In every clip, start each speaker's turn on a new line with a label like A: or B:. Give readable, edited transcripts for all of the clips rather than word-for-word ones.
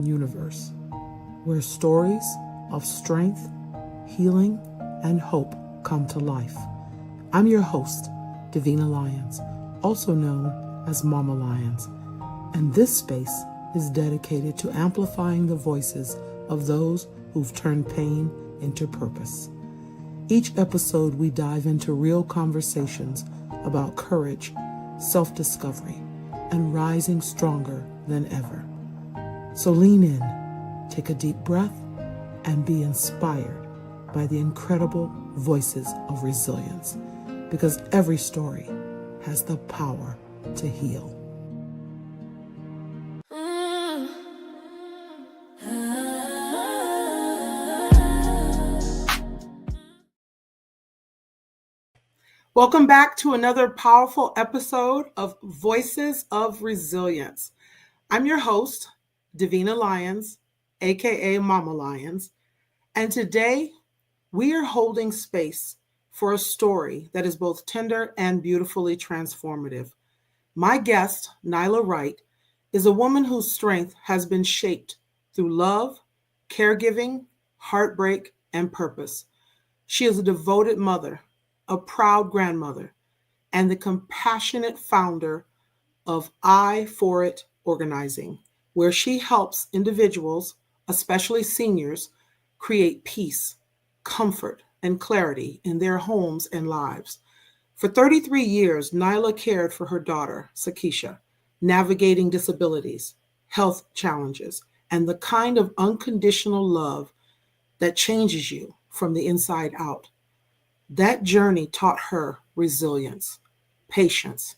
A: universe, where stories of strength, healing, and hope come to life. I'm your host, Davina Lyons, also known as Mama Lyons, and this space is dedicated to amplifying the voices of those who've turned pain into purpose. Each episode, we dive into real conversations about courage, self-discovery, and rising stronger than ever. So lean in, take a deep breath, and be inspired by the incredible voices of resilience, because every story has the power to heal. Welcome back to another powerful episode of Voices of Resilience. I'm your host, Davina Lyons, aka Mama Lyons, and today we are holding space for a story that is both tender and beautifully transformative. My guest, Nyla Wright, is a woman whose strength has been shaped through love, caregiving, heartbreak, and purpose. She is a devoted mother, a proud grandmother, and the compassionate founder of I For It Organizing, where she helps individuals, especially seniors, create peace, comfort, and clarity in their homes and lives. For 33 years, Nyla cared for her daughter, Sakysha, navigating disabilities, health challenges, and the kind of unconditional love that changes you from the inside out. That journey taught her resilience, patience,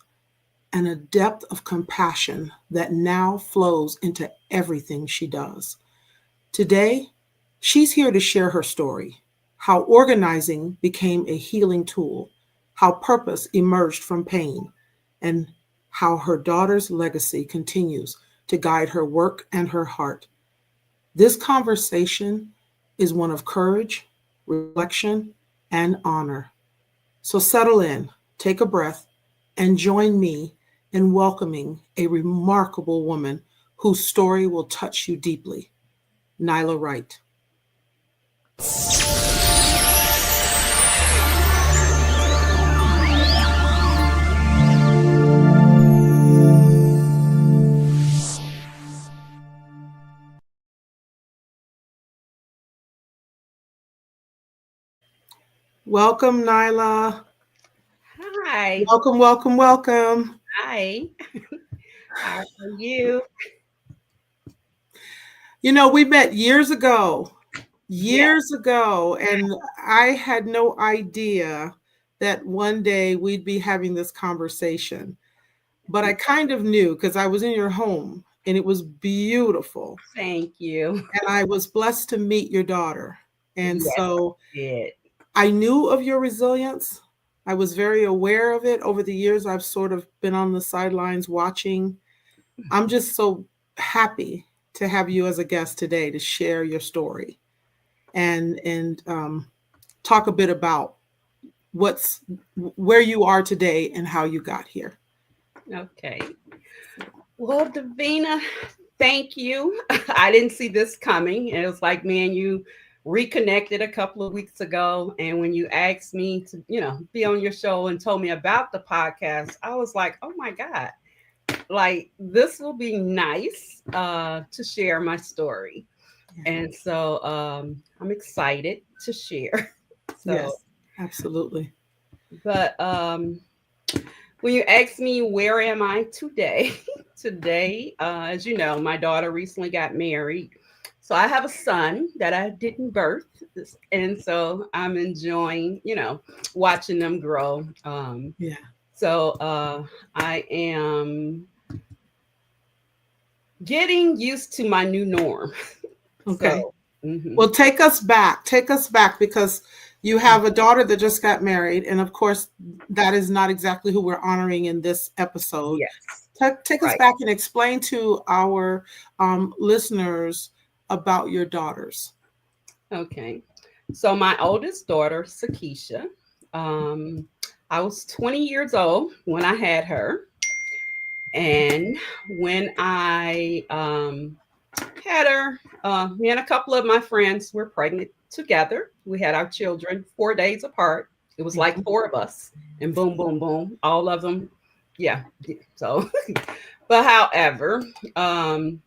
A: and a depth of compassion that now flows into everything she does. Today, she's here to share her story, how organizing became a healing tool, how purpose emerged from pain, and how her daughter's legacy continues to guide her work and her heart. This conversation is one of courage, reflection, and honor. So settle in, take a breath, and join me in welcoming a remarkable woman whose story will touch you deeply, Nyla Wright. Welcome, Nyla.
B: Hi.
A: Welcome, welcome, welcome.
B: Hi. How are you?
A: You know, we met
B: Yes.
A: years ago, and I had no idea that one day we'd be having this conversation. But I kind of knew because I was in your home and it was beautiful.
B: Thank you.
A: And I was blessed to meet your daughter. And
B: Yes,
A: so
B: I did.
A: I knew of your resilience. I was very aware of it over the years. I've sort of been on the sidelines watching. I'm just so happy to have you as a guest today to share your story and talk a bit about what's where you are today and how you got here.
B: Okay. Well, Davina, thank you. I didn't see this coming. It was like me and you reconnected a couple of weeks ago. And when you asked me to, be on your show and told me about the podcast, I was like, oh my God, like this will be nice to share my story. And so I'm excited to share. So,
A: Yes, absolutely.
B: but when you ask me where am I today, today, as you know, my daughter recently got married. So I have a son that I didn't birth. And so I'm enjoying, watching them grow.
A: Yeah.
B: So I am getting used to my new norm.
A: Okay.
B: So, mhm.
A: Well, take us back. Take us back because you have a daughter that just got married. And of course, that is not exactly who we're honoring in this episode.
B: Yes,
A: Take us
B: right.
A: back and explain to our listeners about your daughters.
B: Okay. So my oldest daughter, Sakysha, um, I was 20 years old when I had her. And when I had her. Me and a couple of my friends were pregnant together. We had our children 4 days apart. It was like four of us, and boom, boom, boom, all of them. Yeah. So, but however, um,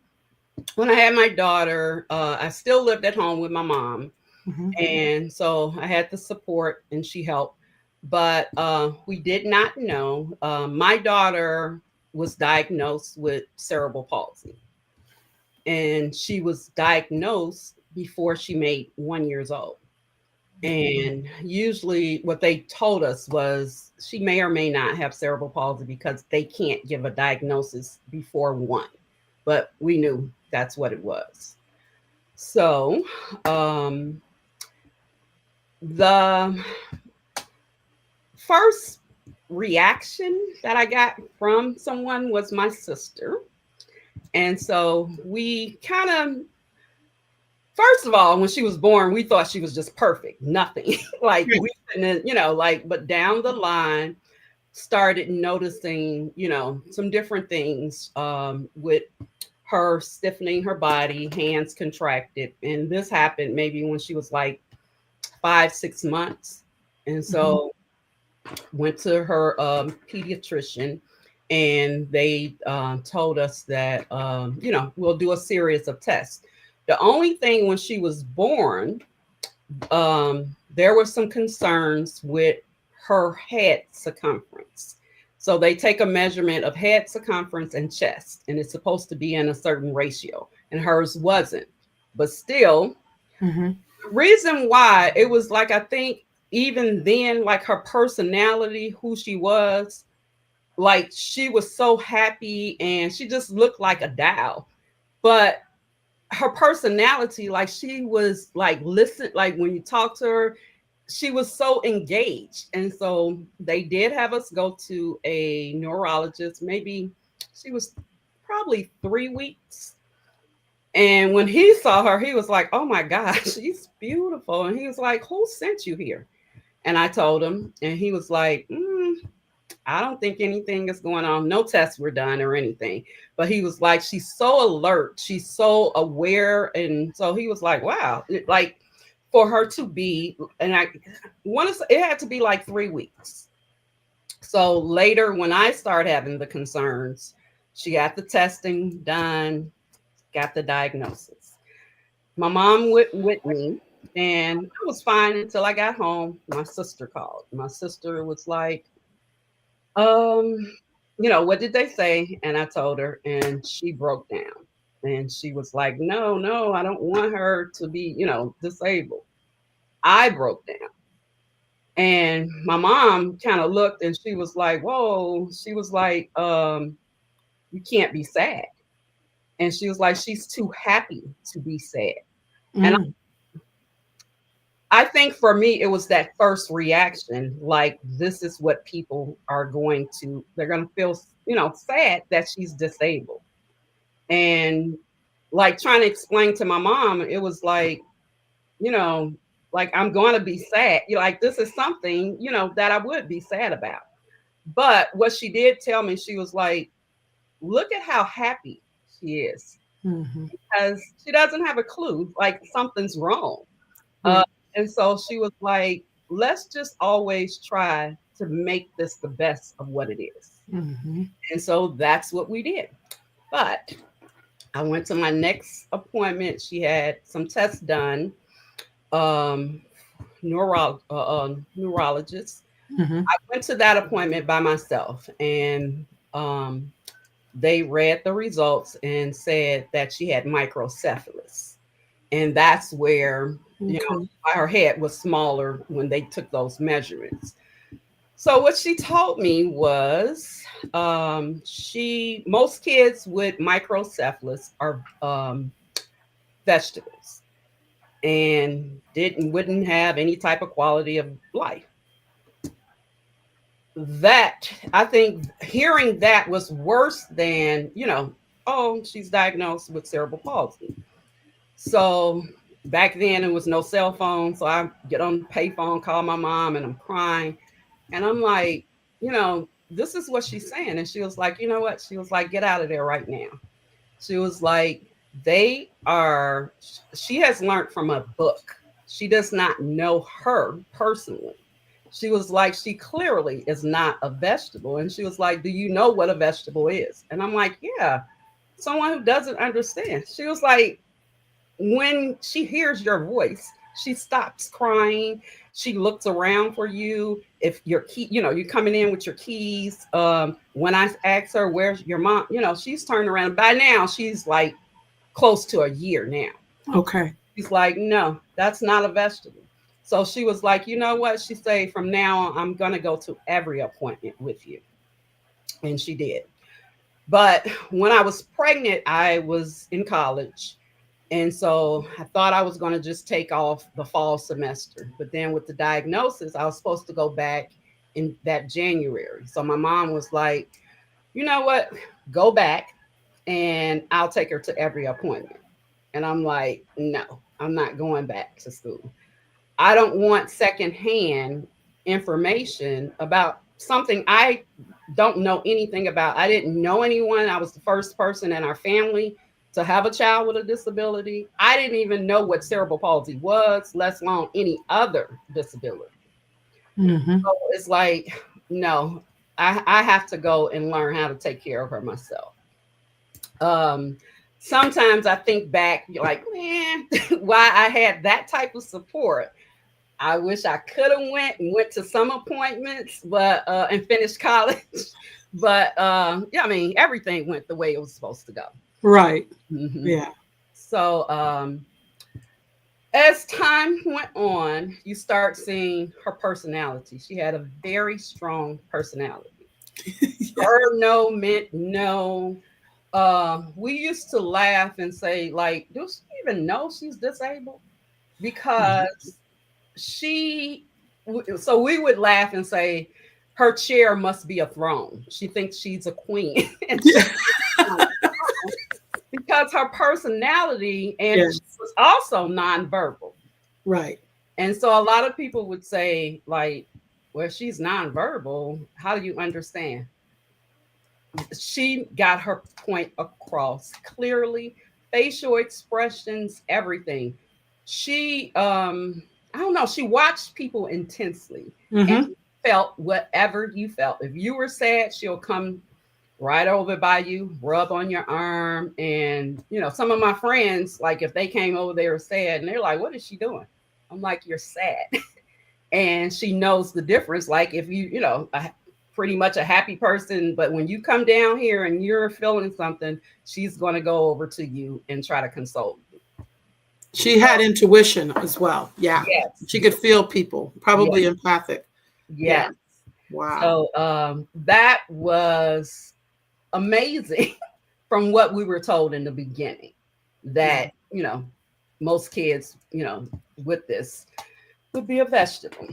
B: when I had my daughter, I still lived at home with my mom,
A: Mm-hmm.
B: and so I had the support, and she helped. But we did not know. My daughter was diagnosed with cerebral palsy, and she was diagnosed before she made 1 years old. And usually, what they told us was she may or may not have cerebral palsy because they can't give a diagnosis before one. But we knew that's what it was. So, um, the first reaction that I got from someone was my sister. And so we kind of, first of all, when she was born, we thought she was just perfect, nothing. Like we couldn't, like, but down the line, started noticing, some different things with her stiffening her body, hands contracted. And this happened maybe when she was like 5, 6 months. And
A: Mm-hmm.
B: so went to her pediatrician, and they told us that, we'll do a series of tests. The only thing when she was born, there were some concerns with her head circumference. So they take a measurement of head circumference and chest, and it's supposed to be in a certain ratio, and hers wasn't. But still,
A: Mm-hmm.
B: the reason why it was like, I think even then, like her personality, who she was, like she was so happy and she just looked like a doll. But her personality, like she was like listen, like when you talk to her, she was so engaged. And so they did have us go to a neurologist. Maybe she was probably 3 weeks. And when he saw her, he was like, "Oh my gosh, she's beautiful." And he was like, "Who sent you here?" And I told him, and he was like, "I don't think anything is going on. No tests were done or anything." But he was like, "She's so alert. She's so aware." And so he was like, "Wow." Like for her to be, and I want to, it had to be like 3 weeks. So later, when I started having the concerns, she got the testing done, got the diagnosis. My mom went with me, and I was fine until I got home. My sister called. My sister was like, um, what did they say? And I told her, and she broke down. And she was like, "No, no, I don't want her to be, disabled." I broke down. And my mom kind of looked, and she was like, "Whoa." She was like, "You can't be sad." And she was like, "She's too happy to be sad." And
A: Mm-hmm.
B: I think for me, it was that first reaction, like this is what people are going to, they're going to feel, sad that she's disabled. And like trying to explain to my mom, it was like, you know, like I'm going to be sad. Like this is something, that I would be sad about. But what she did tell me, she was like, "Look at how happy she is,"
A: Mm-hmm.
B: because she doesn't have a clue, like something's wrong. Uh,
A: Right.
B: and so she was like, "Let's just always try to make this the best of what it is."
A: Mm-hmm.
B: And so that's what we did. But I went to my next appointment. She had some tests done, um, neurologist.
A: Mm-hmm.
B: I went to that appointment by myself, and um, they read the results and said that she had microcephalus. And that's where,
A: Okay.
B: her head was smaller when they took those measurements. So what she told me was, most kids with microcephalus are vegetables and wouldn't have any type of quality of life. That, I think hearing that was worse than, "Oh, she's diagnosed with cerebral palsy." So back then it was no cell phone. So I get on the payphone, call my mom, and I'm crying. And I'm like, this is what she's saying. And she was like, "You know what?" She was like, "Get out of there right now." She was like, She has learned from a book. She does not know her personally. She was like, she clearly is not a vegetable. And she was like, do you know what a vegetable is? And I'm like, yeah, someone who doesn't understand. She was like, when she hears your voice, she stops crying. She looks around for you. If your key, you're coming in with your keys. When I ask her, where's your mom? She's turned around. By now, she's like close to a year now.
A: Okay.
B: She's like, no, that's not a vegetable. So she was like, you know what? She said, from now on, I'm going to go to every appointment with you. And she did. But when I was pregnant, I was in college. And so I thought I was going to just take off the fall semester. But then with the diagnosis, I was supposed to go back in that January. So my mom was like, you know what? Go back and I'll take her to every appointment. And I'm like, no, I'm not going back to school. I don't want secondhand information about something I don't know anything about. I didn't know anyone. I was the first person in our family to have a child with a disability. I didn't even know what cerebral palsy was, let alone any other disability.
A: Mm-hmm.
B: So it's like, no, I have to go and learn how to take care of her myself. Um, Sometimes I think back, like, man, why I had that type of support. I wish I could have went to some appointments, but and finished college. But yeah, I mean, everything went the way it was supposed to go.
A: Right.
B: Hmm.
A: Yeah.
B: So as time went on, you start seeing her personality. She had a very strong personality.
A: Yeah.
B: Her no meant no. We used to laugh and say, like, does she even know she's disabled? Because she so we would laugh and say her chair must be a throne. She thinks she's a queen. And
A: Yeah.
B: because her personality, and she
A: Yes.
B: was also nonverbal.
A: Right.
B: And so a lot of people would say, like, well, she's nonverbal, how do you understand? She got her point across clearly, facial expressions, everything. She I don't know, she watched people intensely and
A: Mm-hmm.
B: felt whatever you felt. If you were sad, she'll come right over by you, rub on your arm. And some of my friends, like, if they came over, they were sad and they're like, what is she doing? I'm like, you're sad. And she knows the difference. Like, if pretty much a happy person, but when you come down here and you're feeling something, she's going to go over to you and try to console you.
A: She had intuition as well. Yeah.
B: Yes.
A: She could feel people,
B: Yes.
A: probably empathic. Yeah.
B: Yes.
A: Wow.
B: So that was amazing from what we were told in the beginning,
A: Yeah.
B: that most kids with this would be a vegetable.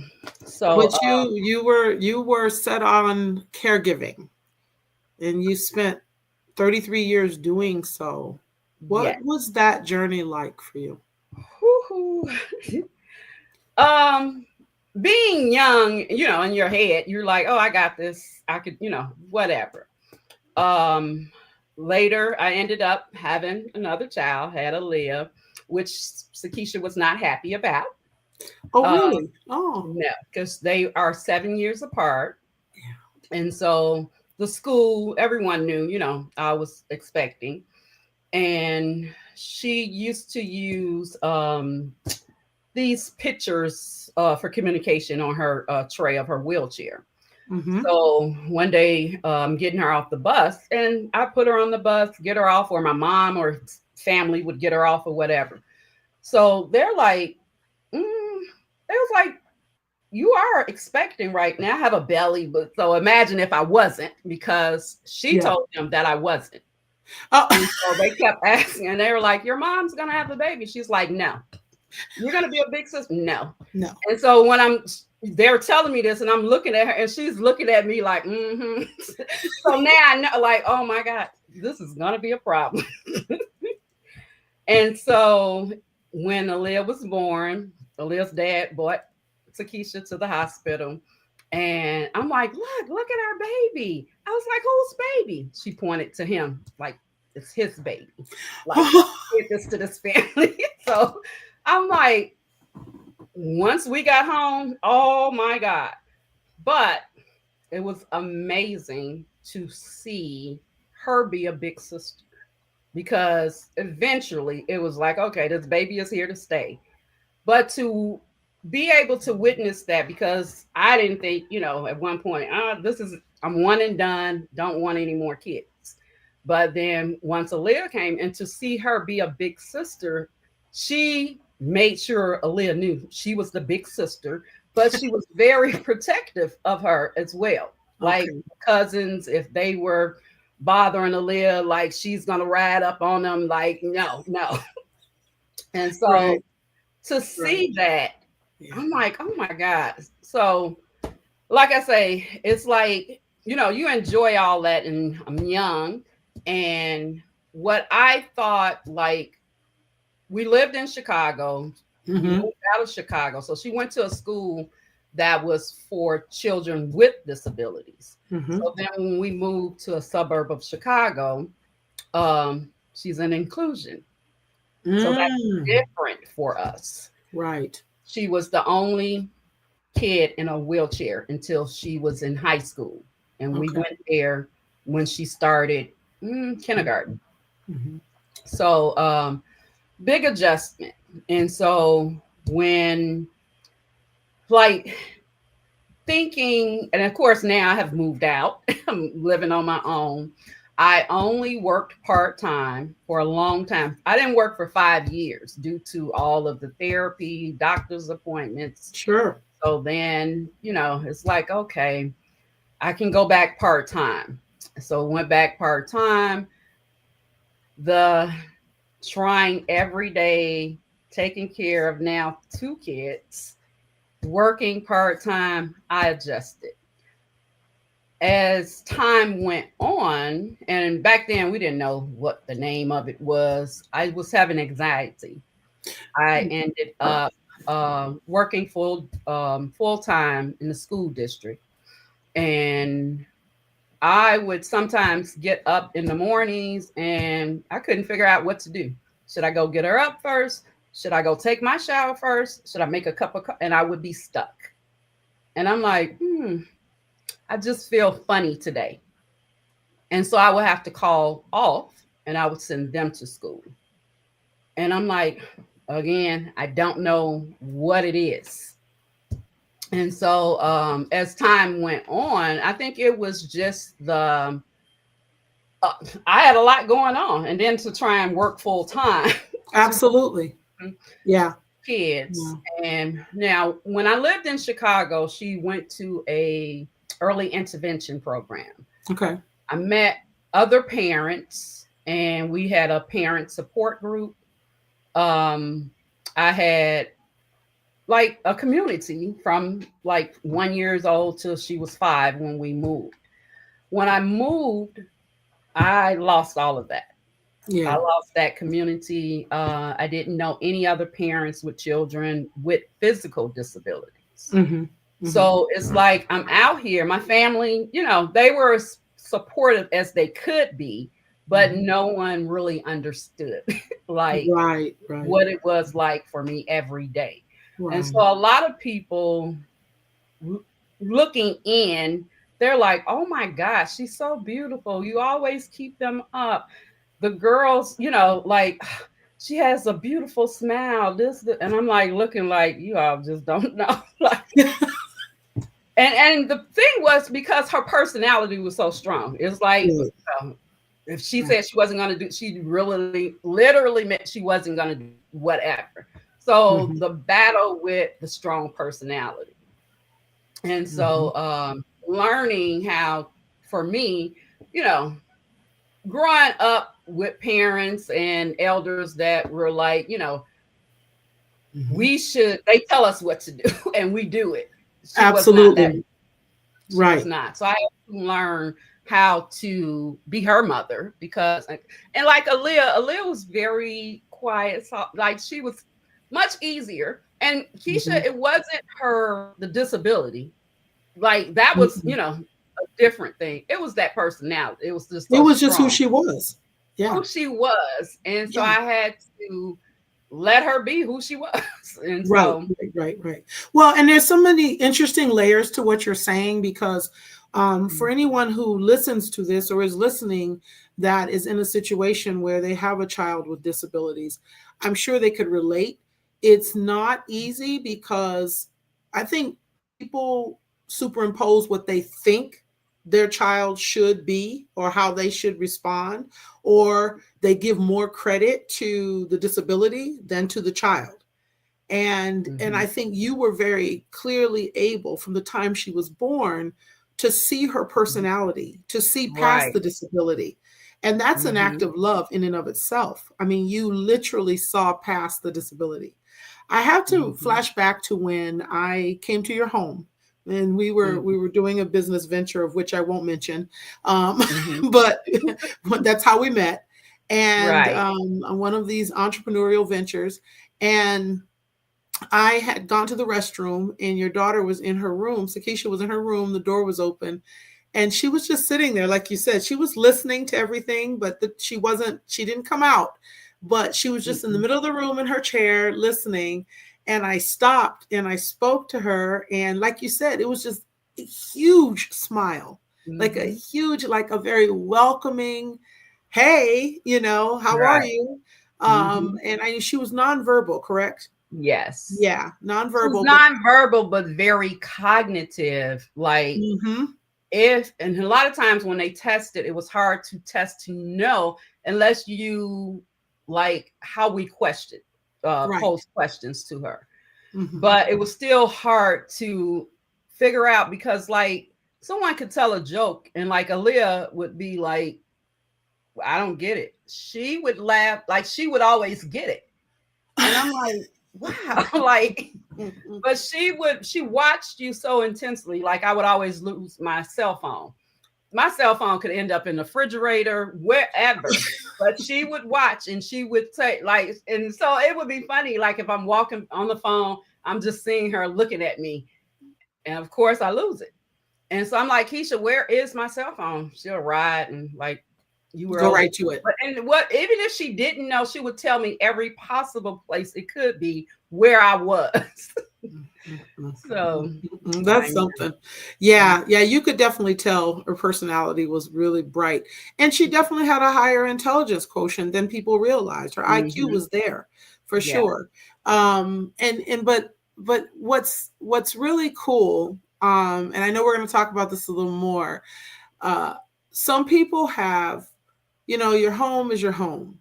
B: So
A: But you were set on caregiving, and you spent 33 years doing so. What
B: yeah.
A: was that journey like for you?
B: Woo-hoo. um Being young, in your head, you're like, oh, I got this, I could, whatever. um Later, I ended up having another child, had Aaliyah, which Sakysha was not happy about.
A: Oh,
B: um
A: really? Oh,
B: no, because they are 7 years apart. And so the school, everyone knew, I was expecting. And she used to use these pictures for communication on her tray of her wheelchair.
A: mm-hmm.
B: So one day, getting her off the bus, and I put her on the bus, get her off, or my mom or family would get her off or whatever. So they're like, they was like, you are expecting right now. I have a belly, but so imagine if I wasn't, because she
A: Yeah.
B: told them that I wasn't.
A: Oh,
B: And so they kept asking, and they were like, your mom's gonna have the baby. She's like, no. You're gonna be a big sister? No.
A: no.
B: And so when they're telling me this, and I'm looking at her, and she's looking at me like, mm-hmm. So now I know, like, oh my God, this is gonna be a problem. And so when Aaliyah was born, Aaliyah's dad brought Sakysha to the hospital. And I'm like, look at our baby. I was like, whose baby? She pointed to him, like it's his baby. Like, give this to this family. So I'm like, once we got home, oh my God. But it was amazing to see her be a big sister, because eventually it was like, okay, this baby is here to stay. But to be able to witness that, because I didn't think, at one point, I'm one and done, don't want any more kids. But then once Aaliyah came, and to see her be a big sister, she made sure Aaliyah knew she was the big sister, but she was very protective of her as well. Like
A: Okay.
B: cousins, if they were bothering Aaliyah, like she's gonna ride up on them, like, no, no. And so
A: Right.
B: to
A: Right.
B: see that,
A: Yeah.
B: I'm like, oh my God. So, like I say, it's like, you enjoy all that, and I'm young. And what I thought, like, we lived in Chicago, we
A: Mm-hmm.
B: moved out of Chicago. So she went to a school that was for children with disabilities.
A: Mm-hmm.
B: So then when we moved to a suburb of Chicago, she's an inclusion. So that's
A: Mm.
B: different for us.
A: Right.
B: She was the only kid in a wheelchair until she was in high school. And we
A: Okay.
B: went there when she started kindergarten.
A: Mm-hmm.
B: So, big adjustment. And so, when, like, thinking, and of course, now I have moved out, I'm living on my own. I only worked part time for a long time. I didn't work for 5 years due to all of the therapy, doctor's appointments.
A: Sure.
B: So then, it's like, okay, I can go back part time. So went back part time, the trying every day, taking care of now 2 kids, working part time, I adjusted. As time went on, and back then we didn't know what the name of it was, I was having anxiety. I ended up working full time in the school district, and I would sometimes get up in the mornings and I couldn't figure out what to do. Should I go get her up first? Should I go take my shower first? Should I make a cup of coffee? And I would be stuck. And I'm like, I just feel funny today. And so I would have to call off and I would send them to school. And I'm like, again, I don't know what it is. And so as time went on, I think it was just uh, I had a lot going on, and then to try and work full time to
A: Absolutely. Yeah.
B: kids.
A: Yeah.
B: And now, when I lived in Chicago, she went to a early intervention program.
A: Okay.
B: I met other parents, and we had a parent support group. Um, I had like a community from like 1 years old till she was 5 when we moved. When I moved, I lost all of that. I
A: Yeah.
B: lost that community. I didn't know any other parents with children with physical disabilities.
A: Mm-hmm. Mm-hmm.
B: So it's like I'm out here. My family, they were as supportive as they could be, but
A: Mm-hmm.
B: no one really understood like
A: Right. Right.
B: what it was like for me every day. And so
A: Right.
B: a lot of people looking in, they're like, oh my gosh, she's so beautiful. You always keep them up. The girls, like, she has a beautiful smile. And I'm like looking like, you all just don't know. Like, and the thing was, because her personality was so strong. It's like,
A: Right.
B: if she said she wasn't going to do, she really literally meant she wasn't going to do whatever. So
A: Mm-hmm.
B: the battle with the strong personality. And
A: Mm-hmm.
B: so learning how, for me, you know, growing up with parents and elders that were like,
A: Mm-hmm.
B: they tell us what to do and we do it. She was not that.
A: Absolutely.
B: She was
A: Right.
B: not. So I had to learn how to be her mother, because, and like Aaliyah was very quiet. So like she was much easier. And
A: Mm-hmm.
B: Keisha, it wasn't the disability. Like that was,
A: Mm-hmm.
B: a different thing. It was that personality. It was just
A: It
B: so
A: was just who
B: strong.
A: she was. Yeah.
B: who she was. And so
A: Yeah.
B: I had to let her be who she was. And
A: Right,
B: so,
A: right. Well, and there's so many interesting layers to what you're saying because for anyone who listens to this or is listening that is in a situation where they have a child with disabilities, I'm sure they could relate. It's not easy because I think people superimpose what they think their child should be or how they should respond, or they give more credit to the disability than to the child. And I
B: mhm,
A: think you were very clearly able from the time she was born to see her
B: mhm,
A: personality, to see past
B: right.
A: the disability. And that's an act
B: Mhm,
A: of love in and of itself. I mean, you literally saw past the disability. I have to
B: mhm,
A: flash back to when I came to your home and we
B: mhm,
A: were doing a business venture of which I won't mention, um,
B: mhm.
A: but that's how we met. And
B: Right.
A: on one of these entrepreneurial ventures, and I had gone to the restroom and your daughter was in her room. Sakysha was in her room. The door was open and she was just sitting there. Like you said, she was listening to everything, but she didn't come out, but she was just in the
B: Mhm,
A: middle of the room in her chair listening. And I stopped and I spoke to her. And like you said, it was just a huge smile, like a
B: mhm.
A: huge, like a very welcoming, hey, how are
B: Right.
A: you?
B: Mhm.
A: And she was nonverbal, correct?
B: Yes.
A: Yeah,
B: She was
A: nonverbal, but
B: nonverbal, but very cognitive. Like,
A: mhm,
B: and a lot of times when they tested, it was hard to test to know unless you like how we questioned,
A: right.
B: pose questions to her.
A: Mhm.
B: But it was still hard to figure out because, like, someone could tell a joke and, like, Aaliyah would be like, I don't get it. She would laugh, like, she would always get it. And I'm like, wow, like,
A: Mhm.
B: but she watched you so intensely. Like, I would always lose my cell phone. My cell phone could end up in the refrigerator, wherever. But she would watch and she would take, like, and so it would be funny. Like, if I'm walking on the phone, I'm just seeing her looking at me. And of course, I lose it. And so I'm like, Keisha, where is my cell phone? She'll ride and, like, you were
A: Go
B: over.
A: right to it.
B: But and what even if she didn't know, she would tell me every possible place it could be where I was.
A: Mm, mm, mm,
B: So I
A: That's
B: know.
A: something. Yeah, yeah, you could definitely tell her personality was really bright. And she definitely had a higher intelligence quotient than people realized. Her IQ
B: Mm-hmm.
A: was there for
B: Yeah.
A: sure. And but what's really cool, and I know we're going to talk about this a little more. Uh, some people have, your home is your home,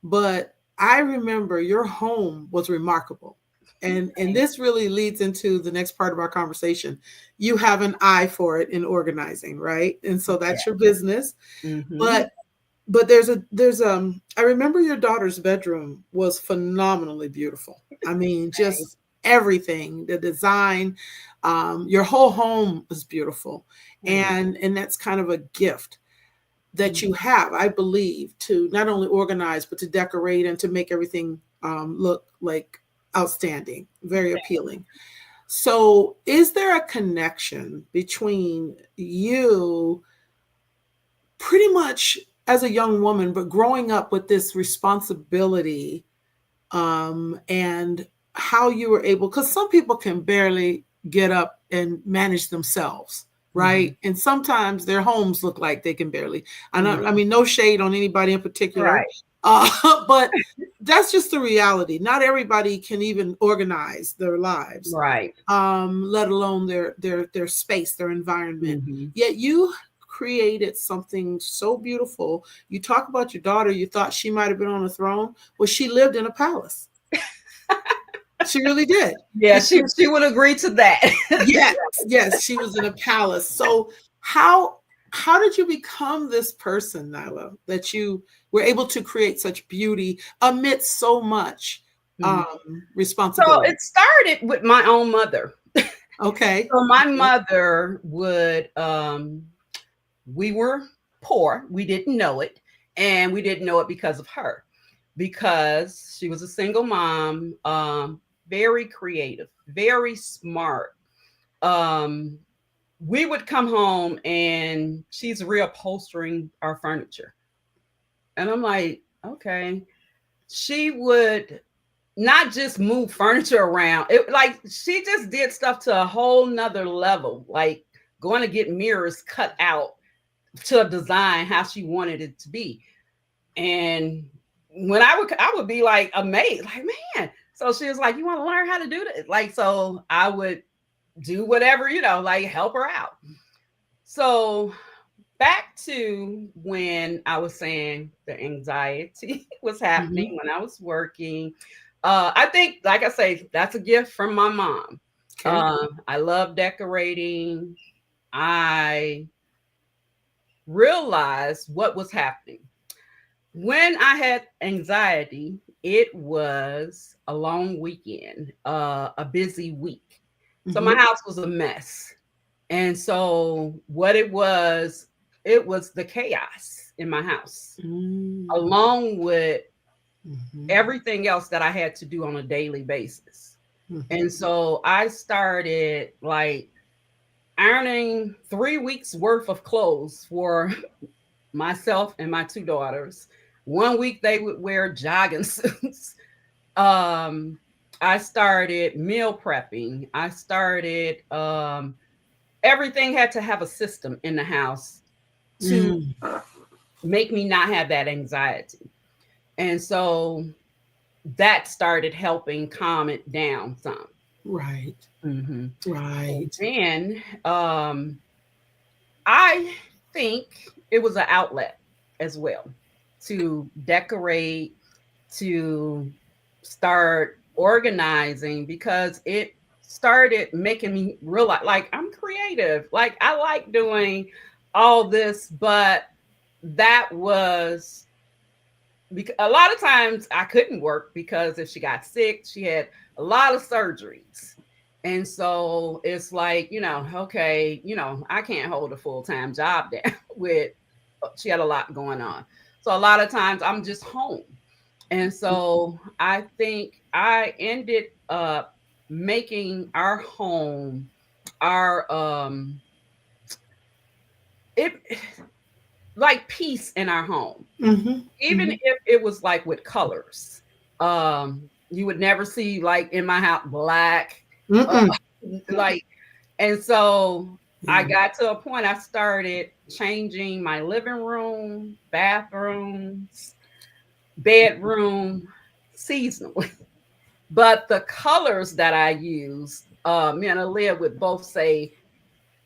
A: but I remember your home was remarkable. And
B: Thanks.
A: this really leads into the next part of our conversation. You have an eye for it in organizing, right? And so that's
B: Yeah.
A: your business.
B: Mm-hmm.
A: But there's I remember your daughter's bedroom was phenomenally beautiful. I mean,
B: Thanks.
A: just everything, the design, your whole home was beautiful.
B: Thanks.
A: And that's kind of a gift that
B: Mhm.
A: you have, I believe, to not only organize, but to decorate and to make everything look like outstanding, very appealing. So, is there a connection between you pretty much as a young woman, but growing up with this responsibility and how you were able, because some people can barely get up and manage themselves,
B: Mhm.
A: right? And sometimes their homes look like they can barely. I
B: Mhm.
A: mean, no shade on anybody in particular,
B: Right.
A: but that's just the reality. Not everybody can even organize their lives,
B: Right.
A: let alone their space, their environment.
B: Mhm.
A: Yet you created something so beautiful. You talk about your daughter, you thought she might have been on a throne. Well, she lived in a palace. She really did.
B: Yeah, she would agree to that.
A: Yes, yes, she was in a palace. So how how did you become this person, Nyla, that you were able to create such beauty amidst so much
B: Mhm. So
A: responsibility?
B: it started with my own mother.
A: Okay.
B: So my
A: Okay.
B: mother would we were poor. We didn't know it, and we didn't know it because of her. Because she was a single mom, very creative, very smart. Um we would come home and she's reupholstering our furniture. And I'm like, okay. She would not just move furniture around. It like she just did stuff to a whole nother level, like going to get mirrors cut out to a design how she wanted it to be. And when I would be like amazed, like, man. So she was like, you want to learn how to do this? Like, so I would do whatever, like help her out. So back to when I was saying the anxiety was happening
A: Mhm.
B: when I was working. I think, like I say, that's a gift from my mom.
A: Okay.
B: I love decorating. I realized what was happening. When I had anxiety, it was a long weekend, a busy week. So my
A: Mhm.
B: house was a mess. And so what it was the chaos in my house,
A: Mm.
B: along with
A: Mhm.
B: everything else that I had to do on a daily basis.
A: Mhm.
B: And so I started like ironing 3 weeks worth of clothes for myself and my two daughters. One week they would wear jogging suits. um, I started meal prepping. I started everything had to have a system in the house to
A: Mm.
B: make me not have that anxiety. And so that started helping calm it down some.
A: Right.
B: Mm-hmm. And
A: Right.
B: then I think it was an outlet as well to decorate, to start organizing, because it started making me realize like I'm creative. Like I like doing all this, but that was because a lot of times I couldn't work because if she got sick, she had a lot of surgeries. And so it's like, okay, I can't hold a full time job down with, she had a lot going on. So a lot of times I'm just home. And so I think I ended up making our home, our, it like peace in our home,
A: Mhm.
B: even
A: Mhm.
B: if it was like with colors. You would never see like in my house black, uh,
A: Mm-mm.
B: like, and so I
A: Yeah.
B: got to a point I started changing my living room, bathrooms, bedroom seasonally. But the colors that I use, me and Aaliyah would both say,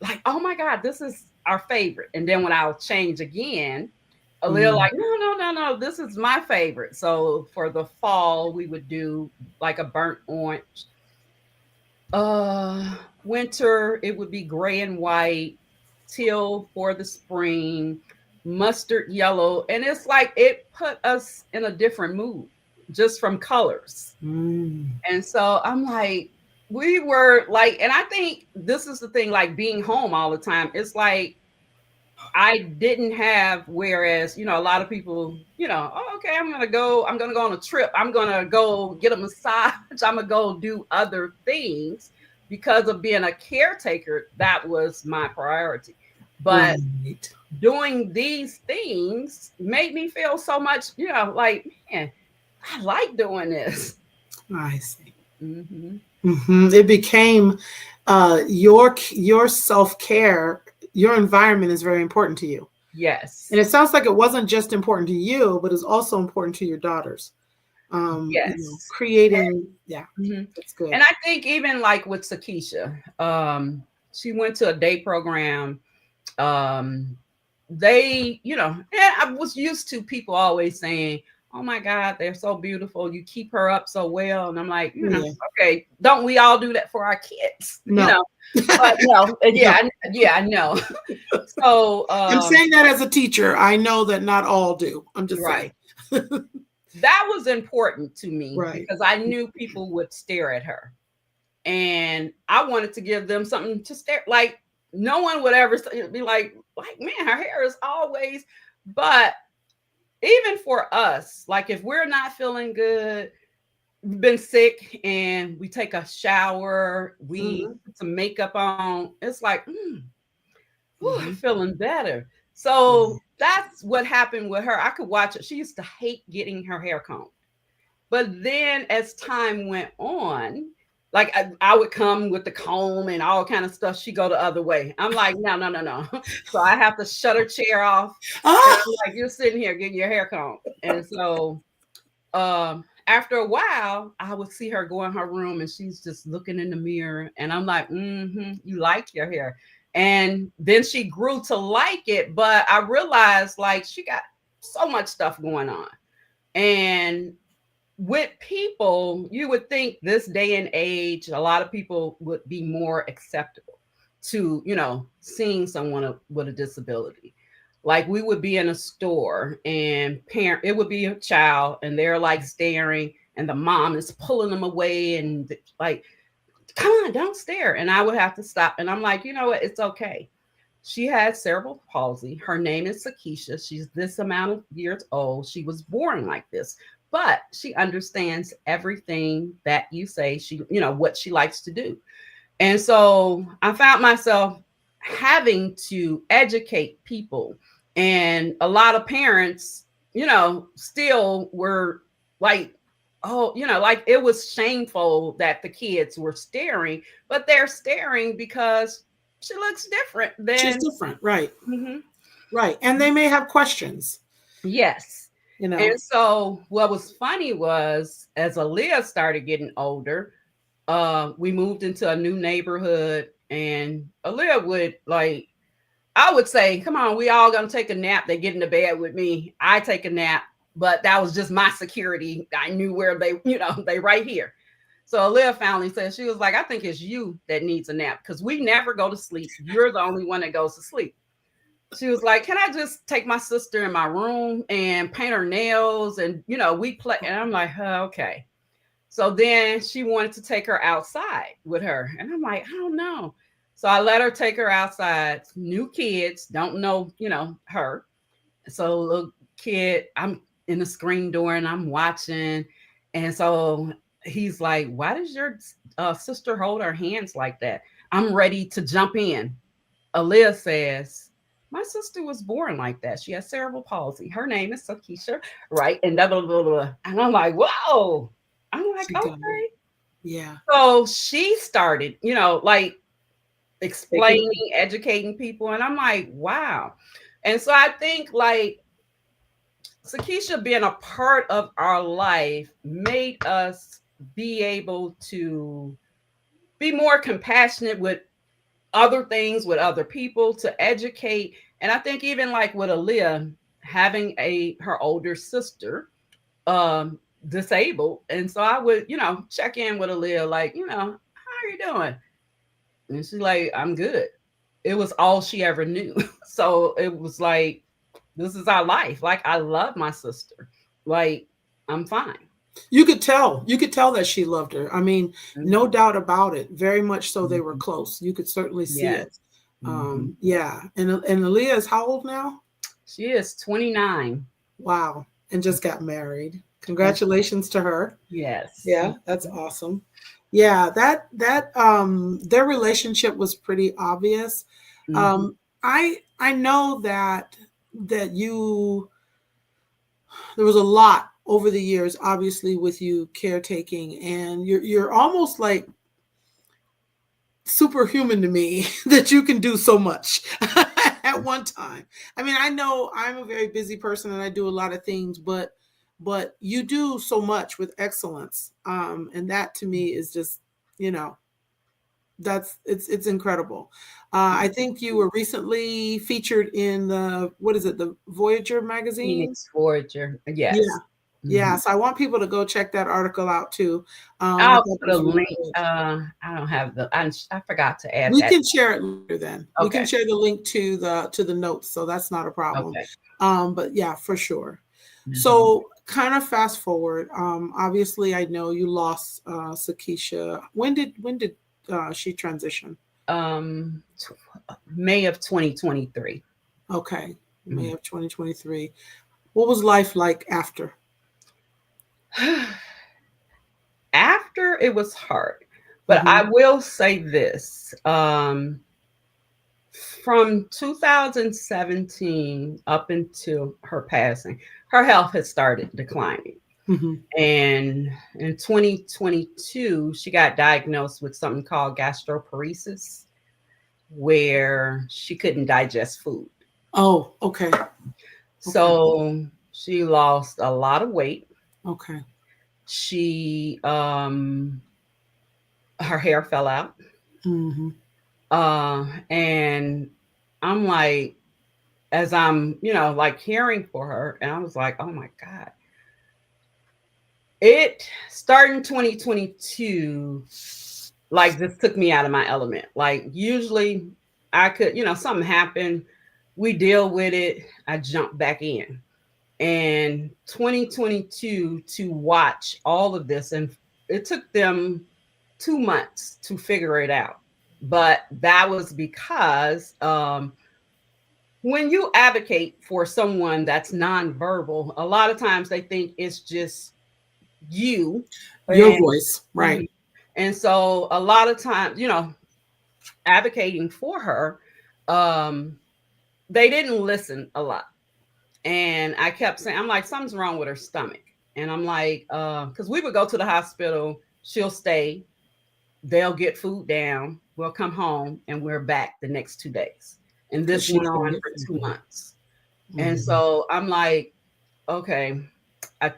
B: like, oh my God, this is our favorite. And then when I'll change again, a little
A: Mm.
B: like, no, no, no, no, this is my favorite. So for the fall, we would do like a burnt orange. Uh Winter, it would be gray and white, teal for the spring, mustard yellow. And it's like it put us in a different mood just from colors.
A: Mm.
B: And so I'm like, we were like, and I think this is the thing, like being home all the time. It's like I didn't have, whereas, a lot of people, oh, okay, I'm gonna go on a trip. I'm gonna go get a massage. I'm gonna go do other things because of being a caretaker. That was my priority. But
A: Right.
B: doing these things made me feel so much, like, man, I like doing this.
A: I see.
B: Mm-hmm.
A: It became your self care. Your environment is very important to you, and
B: Yes.
A: it sounds like it wasn't just important to you, but it's also important to your daughters.
B: Yes.
A: Creating. Yeah,
B: Mhm.
A: that's good.
B: And I think even like with Sakysha, she went to a day program. Um, they, and I was used to people always saying, "Oh my God, they're so beautiful. You keep her up so well." And I'm like,
A: Yeah.
B: okay, don't we all do that for our kids?
A: No.
B: But no,
A: No.
B: yeah, I know. So,
A: I'm saying that as a teacher. I know that not all do. I'm just saying.
B: right. That was important to me
A: Right.
B: because I knew people would stare at her. And I wanted to give them something to stare. Like no one would ever be like, man, her hair is always. But even for us, like if we're not feeling good, we've been sick, and we take a shower, we
A: Mhm.
B: put some makeup on. It's like, whew,
A: Mhm.
B: feeling better. So that's what happened with her. I could watch it. She used to hate getting her hair combed. But then as time went on, like I would come with the comb and all kind of stuff. She go the other way. I'm like, no, no, no, no. So I have to shut her chair off. And
A: Ah,
B: I'm like, you're sitting here getting your hair combed. And so after a while, I would see her go in her room and she's just looking in the mirror. And I'm like, you like your hair. And then she grew to like it. But I realized like she got so much stuff going on. And with people, you would think this day and age, a lot of people would be more acceptable to, seeing someone with a disability. Like we would be in a store and it would be a child and they're like staring and the mom is pulling them away and like, come on, don't stare. And I would have to stop. And I'm like, you know what? It's okay. She had cerebral palsy. Her name is Sakysha. She's this amount of years old. She was born like this, but she understands everything that you say what she likes to do. And so I found myself having to educate people. And a lot of parents, still were like, oh, like it was shameful that the kids were staring, but they're staring because she looks different
A: she's
B: than.
A: different, right?
B: Mhm.
A: Right, and they may have questions.
B: Yes.
A: You know.
B: And so what was funny was as Aaliyah started getting older, we moved into a new neighborhood and Aaliyah would like, I would say, come on, we all gonna take a nap. They get into bed with me. I take a nap, but that was just my security. I knew where they, they right here. So Aaliyah finally said, she was like, I think it's you that needs a nap because we never go to sleep. You're the only one that goes to sleep. She was like, can I just take my sister in my room and paint her nails? And, we play. And I'm like, okay. So then she wanted to take her outside with her. And I'm like, I don't know. So I let her take her outside. New kids don't know, her. So little kid, I'm in the screen door and I'm watching. And so he's like, why does your sister hold her hands like that? I'm ready to jump in. Aaliyah says, my sister was born like that. She has cerebral palsy. Her name is Sakysha, right? And blah, blah, blah, blah. And I'm like, whoa. I'm like,
A: She got it.
B: okay.
A: Yeah.
B: So she started, like
A: Taking
B: explaining, educating people. And I'm like, wow. And so I think like Sakysha being a part of our life made us be able to be more compassionate with other things, with other people, to educate. And I think even like with Aaliyah having her older sister um disabled. And so I would, check in with Aaliyah, like, how are you doing? And she's like, I'm good. It was all she ever knew. So it was like, this is our life. Like, I love my sister. Like, I'm fine.
A: You could tell. You could tell that she loved her. I mean, no
B: Mhm.
A: doubt about it. Very much so. They were
B: Mhm.
A: close. You could certainly see
B: Yes.
A: it.
B: Mhm.
A: Yeah. And Aaliyah is how old now?
B: She is 29.
A: Wow. And just got married.
B: 20.
A: Congratulations to her.
B: Yes.
A: Yeah, that's awesome. Yeah, that their relationship was pretty obvious.
B: Mhm.
A: Um I know that you there was a lot over the years obviously with you caretaking, and you're almost like superhuman to me that you can do so much at one time. I mean, I know I'm a very busy person and I do a lot of things, but you do so much with excellence. And that to me is just, you know, it's incredible. I think you were recently featured in the, what is it, the Voyager magazine?
B: Phoenix Forager.
A: Yeah.
B: Yes.
A: Yeah,
B: Mhm.
A: so I want people to go check that article out too. I
B: I'll
A: thought it
B: put a
A: was really
B: link.
A: good.
B: I don't have I forgot to add
A: We
B: that.
A: can share it later then. We can
B: Okay.
A: share the link to the notes, so that's not a problem.
B: Okay.
A: But yeah, for sure.
B: Mhm.
A: So kind of fast forward. Obviously, I know you lost Sakysha. When did she transition?
B: Um, May of 2023.
A: Okay, May
B: Mhm.
A: of 2023. What was life like after?
B: After it was hard, but
A: Hmm.
B: I will say this. from 2017 up until her passing, her health had started declining.
A: Mm-hmm.
B: And in 2022, she got diagnosed with something called gastroparesis, where she couldn't digest food.
A: Oh, okay. Okay.
B: So she lost a lot of weight.
A: Okay.
B: She her hair fell out.
A: Mm-hmm.
B: And I'm like, as I'm, like hearing for her, and I was like, oh my God. It started in 2022, like this took me out of my element. Like usually I could, something happened, we deal with it, I jump back in. And 2022 to watch all of this, and it took them 2 months to figure it out. But that was because when you advocate for someone that's nonverbal, a lot of times they think it's just you.
A: Your
B: And,
A: voice, right?
B: mhm. And so a lot of times, advocating for her, um, they didn't listen a lot. And I kept saying, I'm like, something's wrong with her stomach. And I'm like, because we would go to the hospital, she'll stay, they'll get food down, we'll come home, and we're back the next 2 days. And
A: Because
B: this
A: she
B: went
A: couldn't
B: on
A: get
B: for
A: food.
B: 2 months. And
A: Mm-hmm.
B: so I'm like, okay, I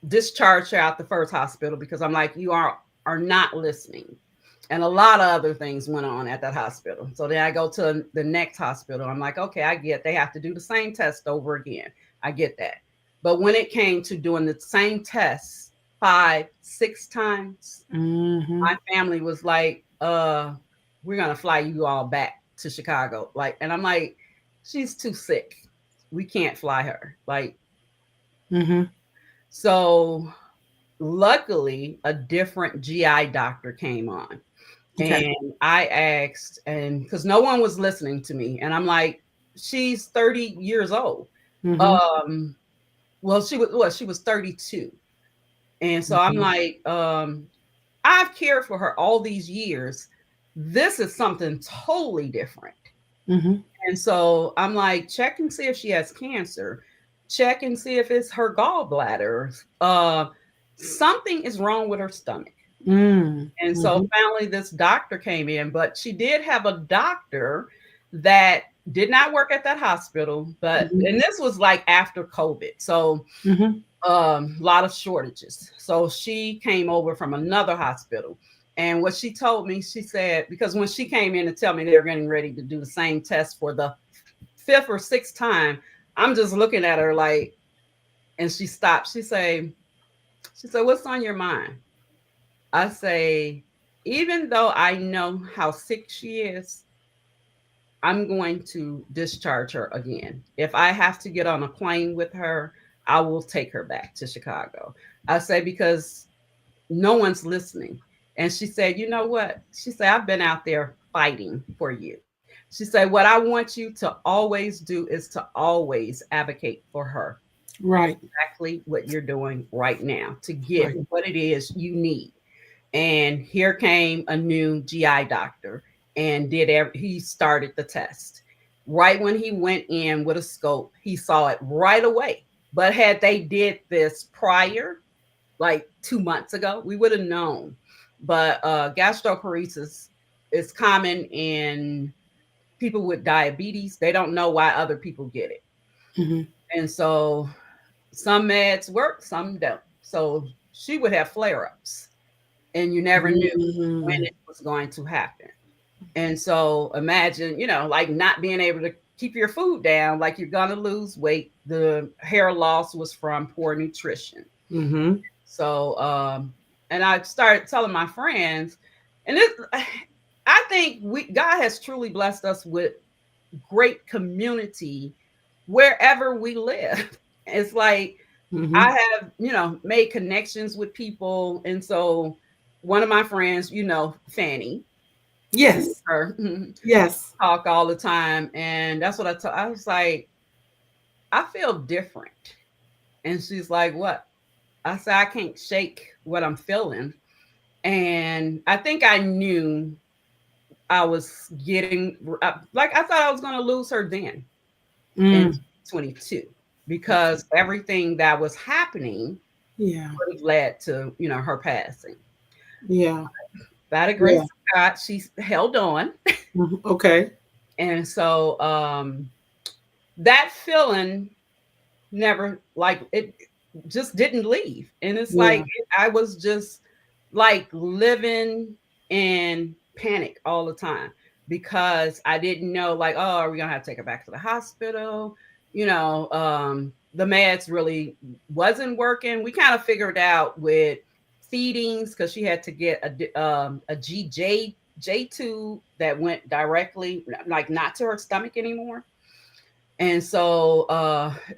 B: discharged her out the first hospital because I'm like, you are not listening. And a lot of other things went on at that hospital. So then I go to the next hospital. I'm like, okay, I get they have to do the same test over again. I get that. But when it came to doing the same tests 5, 6 times,
A: Mm-hmm.
B: my family was like, we're gonna fly you all back to Chicago. Like, and I'm like, she's too sick. We can't fly her. Like,
A: Mm-hmm.
B: so luckily a different GI doctor came on.
A: Okay.
B: And I asked, and because no one was listening to me, and I'm like, she's 30 years old.
A: Mm-hmm.
B: Um, well, she was 32. And so I'm
A: Mm-hmm.
B: like, I've cared for her all these years. This is something totally different.
A: Mm-hmm.
B: And so I'm like, check and see if she has cancer. Check and see if it's her gallbladder. Something is wrong with her stomach. And so
A: Mm-hmm.
B: finally, this doctor came in, but she did have a doctor that did not work at that hospital. But,
A: Mm-hmm.
B: and this was like after COVID. So,
A: Mm-hmm.
B: a lot of shortages. So she came over from another hospital. And what she told me, she said, because when she came in to tell me they were getting ready to do the same test for the fifth or sixth time, I'm just looking at her like, and she stopped. She said, what's on your mind? I say, even though I know how sick she is, I'm going to discharge her again. If I have to get on a plane with her, I will take her back to Chicago. I say, because no one's listening. And she said, you know what? She said, I've been out there fighting for you. She said, what I want you to always do is to always advocate for her.
A: Right.
B: Exactly what you're doing right now to get
A: Right.
B: what it is you need. And here came a new GI doctor and he started the test. Right when he went in with a scope, he saw it right away. But had they did this prior, like 2 months ago, we would have known. But gastroparesis is common in people with diabetes. They don't know why other people get it.
A: Mm-hmm.
B: And so some meds work, some don't. So she would have flare ups, and you never knew when
A: Mm-hmm.
B: it was going to happen. And so imagine, like not being able to keep your food down, like you're going to lose weight. The hair loss was from poor nutrition.
A: Mm-hmm.
B: So, and I started telling my friends, and this, I think God has truly blessed us with great community wherever we live. It's like
A: Mm-hmm.
B: I have, made connections with people. And so one of my friends, Fanny,
A: Yes.
B: her
A: Yes.
B: talk all the time. And that's what I was like, I feel different. And she's like, what? I said, I can't shake what I'm feeling. And I think I knew I was getting like I thought I was going to lose her then in
A: Mm.
B: 22
A: Okay.
B: because everything that was happening
A: Yeah.
B: would have led to, her passing.
A: Yeah.
B: By the grace
A: Yeah.
B: of God, she held on.
A: Mhm. Okay.
B: And so that feeling never, like, it just didn't leave. And it's like
A: Yeah.
B: I was just like living in panic all the time because I didn't know, like, oh, are we gonna have to take her back to the hospital? The meds really wasn't working. We kind of figured out with feedings because she had to get a GJ tube that went directly, like, not to her stomach anymore. And so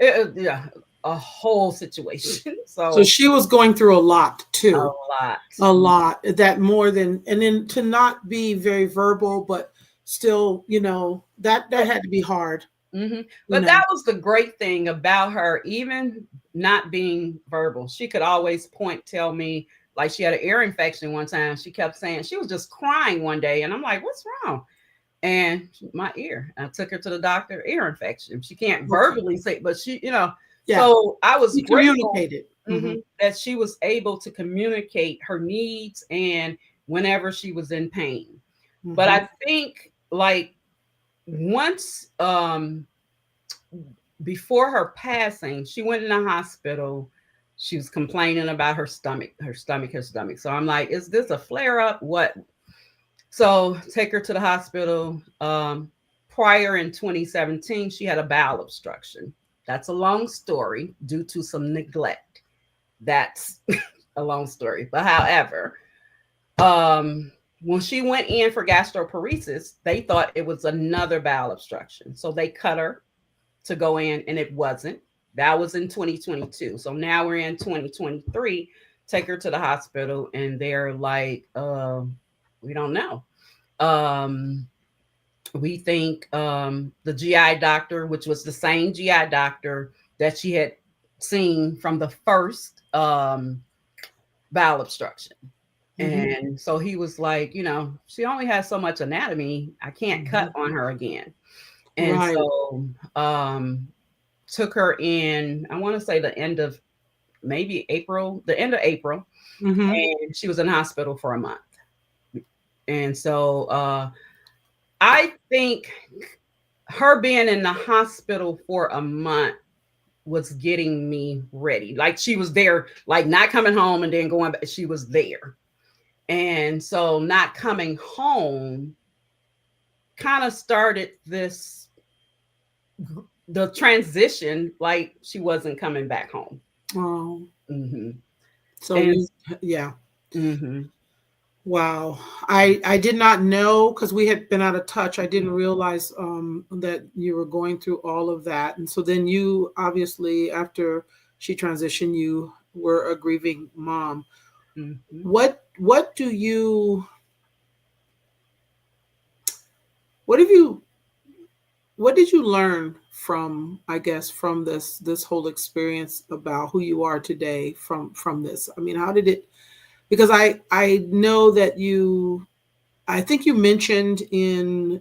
B: yeah, a whole situation.
A: So
B: So
A: she was going through a lot
B: a
A: too.
B: lot.
A: A lot. That more than, and then to not be very verbal, but still, that had to be hard,
B: Mm-hmm.
A: you
B: But
A: know.
B: that was the great thing about her, even not being verbal. She could always tell me, like, she had an ear infection one time. She kept saying she was just crying one day, and I'm like, "What's wrong?" And my ear. I took her to the doctor, ear infection. She can't
A: Okay.
B: verbally say, but she,
A: Yeah.
B: So I was
A: She
B: grateful,
A: communicated. Hmm.
B: that she was able to communicate her needs and whenever she was in pain. But
A: Hmm.
B: I think, like, once before her passing, she went in the hospital. She was complaining about her stomach, her stomach. So I'm like, is this a flare up? What? So take her to the hospital. Prior in 2017, she had a bowel obstruction. That's a long story due to some neglect. That's a long story. But however, um, when she went in for gastroparesis, they thought it was another bowel obstruction. So they cut her to go in, and it wasn't. That was in 2022. So now we're in 2023. Take her to the hospital, and they're like, we don't know. Um, we think the GI doctor, which was the same GI doctor that she had seen from the first bowel obstruction.
A: Hmm.
B: And so he was like, she only has so much anatomy. I can't cut
A: Hmm.
B: on her again. And
A: Right.
B: so took her in, I want to say the end of maybe April, the end of April.
A: Hmm.
B: And she was in hospital for a month. And so I think her being in the hospital for a month was getting me ready. Like, she was there, like, not coming home and then going back. She was there. And so not coming home kind of started the transition, like she wasn't coming back home.
A: Oh,
B: Mm-hmm.
A: so
B: And
A: yeah.
B: mm-hmm.
A: Wow. I did not know because we had been out of touch. I didn't realize that you were going through all of that. And so then you obviously, after she transitioned, you were a grieving mom.
B: Mm-hmm.
A: What do you what have you what did you learn from, I guess, from this whole experience about who you are today from this? I mean, how did it, because I know that I think you mentioned in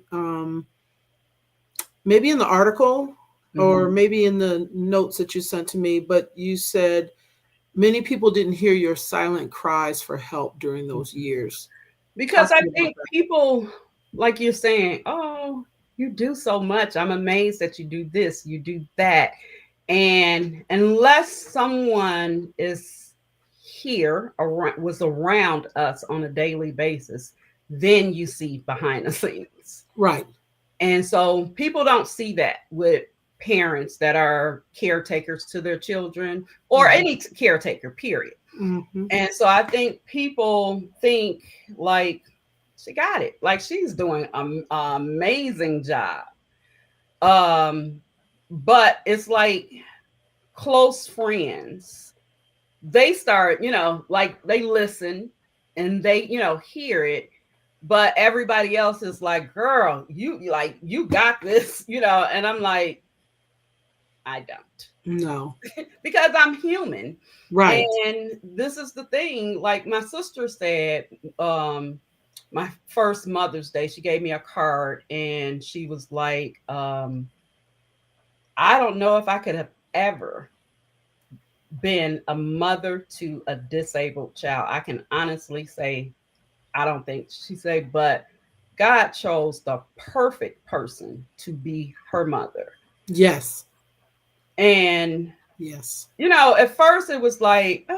A: maybe in the article or
B: Mm-hmm.
A: maybe in the notes that you sent to me, but you said many people didn't hear your silent cries for help during those years.
B: Because
A: Talk
B: I
A: to me about
B: think people, like you're saying, oh, you do so much. I'm amazed that you do this, you do that. And unless someone is here around, was around us on a daily basis, then you see behind the scenes.
A: that. Right.
B: And so people don't see that with parents that are caretakers to their children or
A: Hmm.
B: any caretaker, period.
A: Hmm.
B: And so I think people think, like, she got it. Like, she's doing an amazing job. Um, but it's like close friends, they start, like, they listen and they, hear it. But everybody else is like, girl, you got this, and I'm like, I don't.
A: No.
B: Because I'm human.
A: Right.
B: And this is the thing, like my sister said, um, my first Mother's Day, she gave me a card and she was like, I don't know if I could have ever been a mother to a disabled child. I can honestly say, I don't think she said, but God chose the perfect person to be her mother.
A: Yes.
B: And,
A: Yes.
B: at first it was like,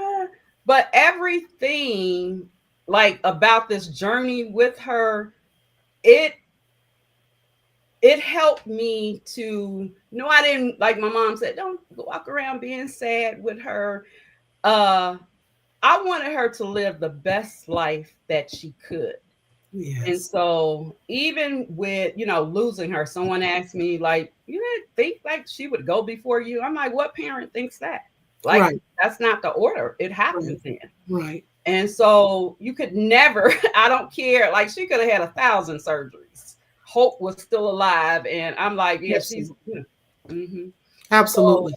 B: but everything like about this journey with her, it it helped me to I didn't, like my mom said, don't walk around being sad with her. Uh I wanted her to live the best life that she could. And
A: Yes.
B: so even with, losing her, someone asked me, like, you didn't think like she would go before you? I'm like, what parent thinks that? Like,
A: Right.
B: that's not the order. It
A: Right.
B: happens then.
A: Right.
B: And so you could never, I don't care. Like, she could have had 1,000 surgeries. Hope was still alive. And I'm like, yeah, she's,
A: Absolutely.
B: mm-hmm. So,
A: Absolutely.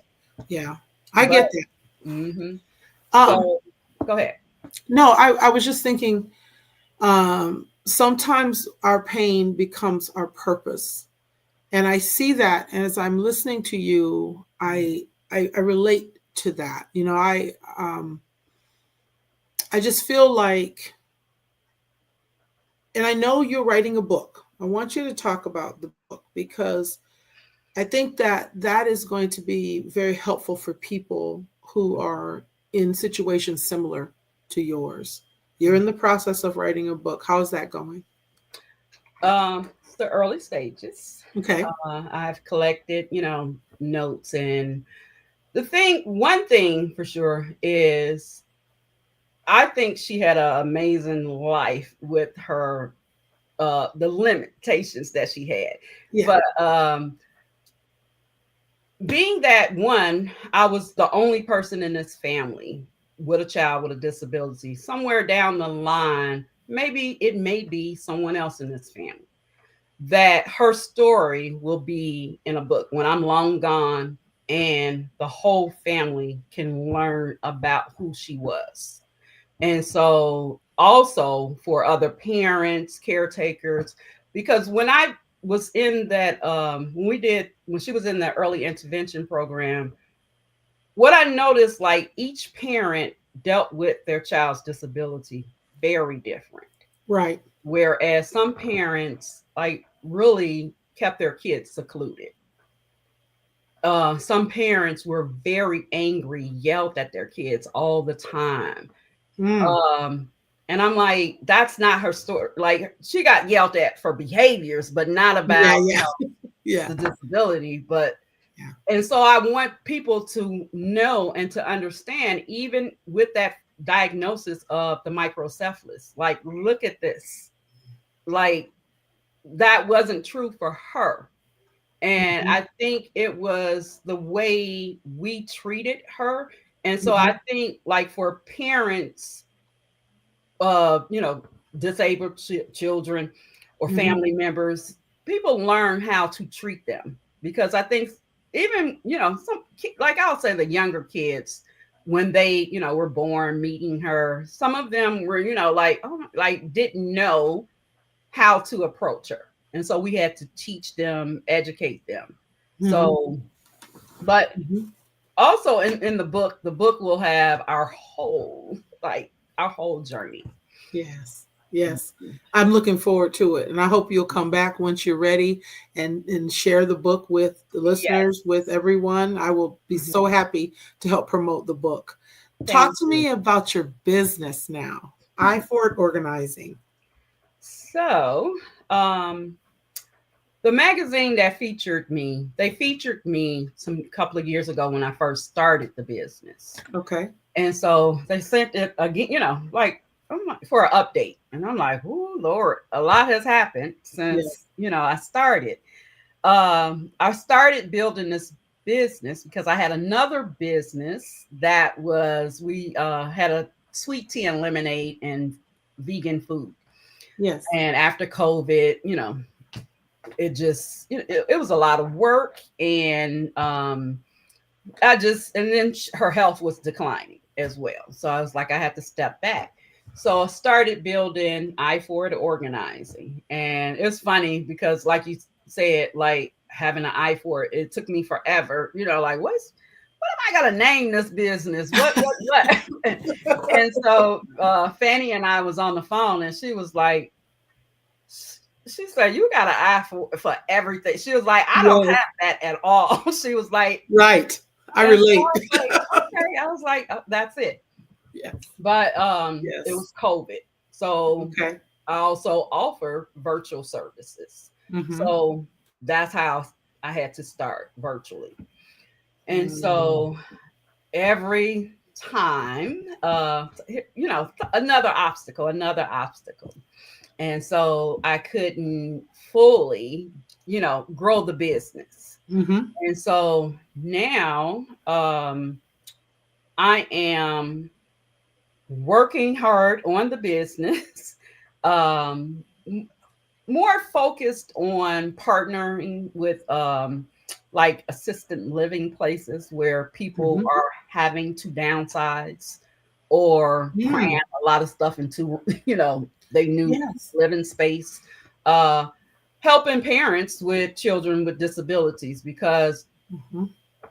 A: Yeah. I
B: but,
A: get that.
B: mm-hmm.
A: Um,
B: So go ahead.
A: no, I was just thinking, sometimes our pain becomes our purpose. And I see that as I'm listening to you, I relate to that. I just feel like, and I know you're writing a book. I want you to talk about the book because I think that that is going to be very helpful for people who are in situations similar to yours. You're in the process of writing a book. How is that going?
B: It's the early stages.
A: Okay.
B: I've collected, notes, and one thing for sure is I think she had an amazing life with her, the limitations that she had.
A: Yeah.
B: But being that one, I was the only person in this family with a child with a disability. Somewhere down the line, maybe it may be someone else in this family that her story will be in a book when I'm long gone, and the whole family can learn about who she was. And so also for other parents, caretakers, because when I was in that, when she was in the early intervention program, what I noticed, like, each parent dealt with their child's disability very different.
A: Right.
B: Whereas some parents, like, really kept their kids secluded. Some parents were very angry, yelled at their kids all the time.
A: Mm.
B: Um, and I'm like, that's not her story. Like, she got yelled at for behaviors, but not
A: Yeah.
B: about,
A: Yeah. Yeah.
B: the disability. But
A: Yeah.
B: and so I want people to know and to understand, even with that diagnosis of the microcephalus, like, look at this. Like, that wasn't true for her. And
A: Mhm.
B: I think it was the way we treated her. And so I
A: Mhm.
B: think, like, for parents, you know, disabled children or
A: Mhm.
B: family members, people learn how to treat them, because I think even, like, I'll say the younger kids, when they, were born meeting her, some of them were, like, oh, like, didn't know how to approach her. And so we had to teach them, educate them.
A: Mhm.
B: So, but
A: Mhm.
B: also in the book will have our whole journey.
A: Yes. Yes. I'm looking forward to it. And I hope you'll come back once you're ready and share the book with the
B: Yes.
A: listeners, with everyone. I will be
B: Mhm.
A: so happy to help promote the book. Talk
B: Thank
A: to
B: you.
A: me about your business now. I Forward Organizing.
B: So, um, the magazine that they featured me some couple of years ago when I first started the business.
A: Okay.
B: And so they sent it again, like, I'm like, for an update. And I'm like, oh Lord, a lot has happened since,
A: Yes.
B: I started. I started building this business because I had another business that was, we had a sweet tea and lemonade and vegan food.
A: Yes.
B: And after COVID, it just, it was a lot of work. And and then her health was declining as well. So I was like, I had to step back. So I started building I for the organizing. And it's funny because like you said, like having an eye for it, it took me forever, like what am I gonna name this business? What? And so Fanny and I was on the phone and she was like, she said, you got an eye for everything. She was like, I don't
A: Yes.
B: have that at all. She was like,
A: Right. I
B: and so I
A: relate.
B: was like, okay. I was like, that's it.
A: Yes.
B: But it
A: Yes.
B: was COVID. So
A: Okay.
B: I also offer virtual services.
A: Mm-hmm.
B: So that's how I had to start virtually. And
A: Mm-hmm.
B: so every time, another obstacle. And so I couldn't fully, grow the business.
A: Mm-hmm.
B: And so now I am working hard on the business, um, more focused on partnering with like assisted living places where people
A: Mm-hmm.
B: are having to downsize or cram
A: Mm.
B: a lot of stuff into they new
A: Yes.
B: living space. uh Helping parents with children with disabilities, because
A: Mm-hmm.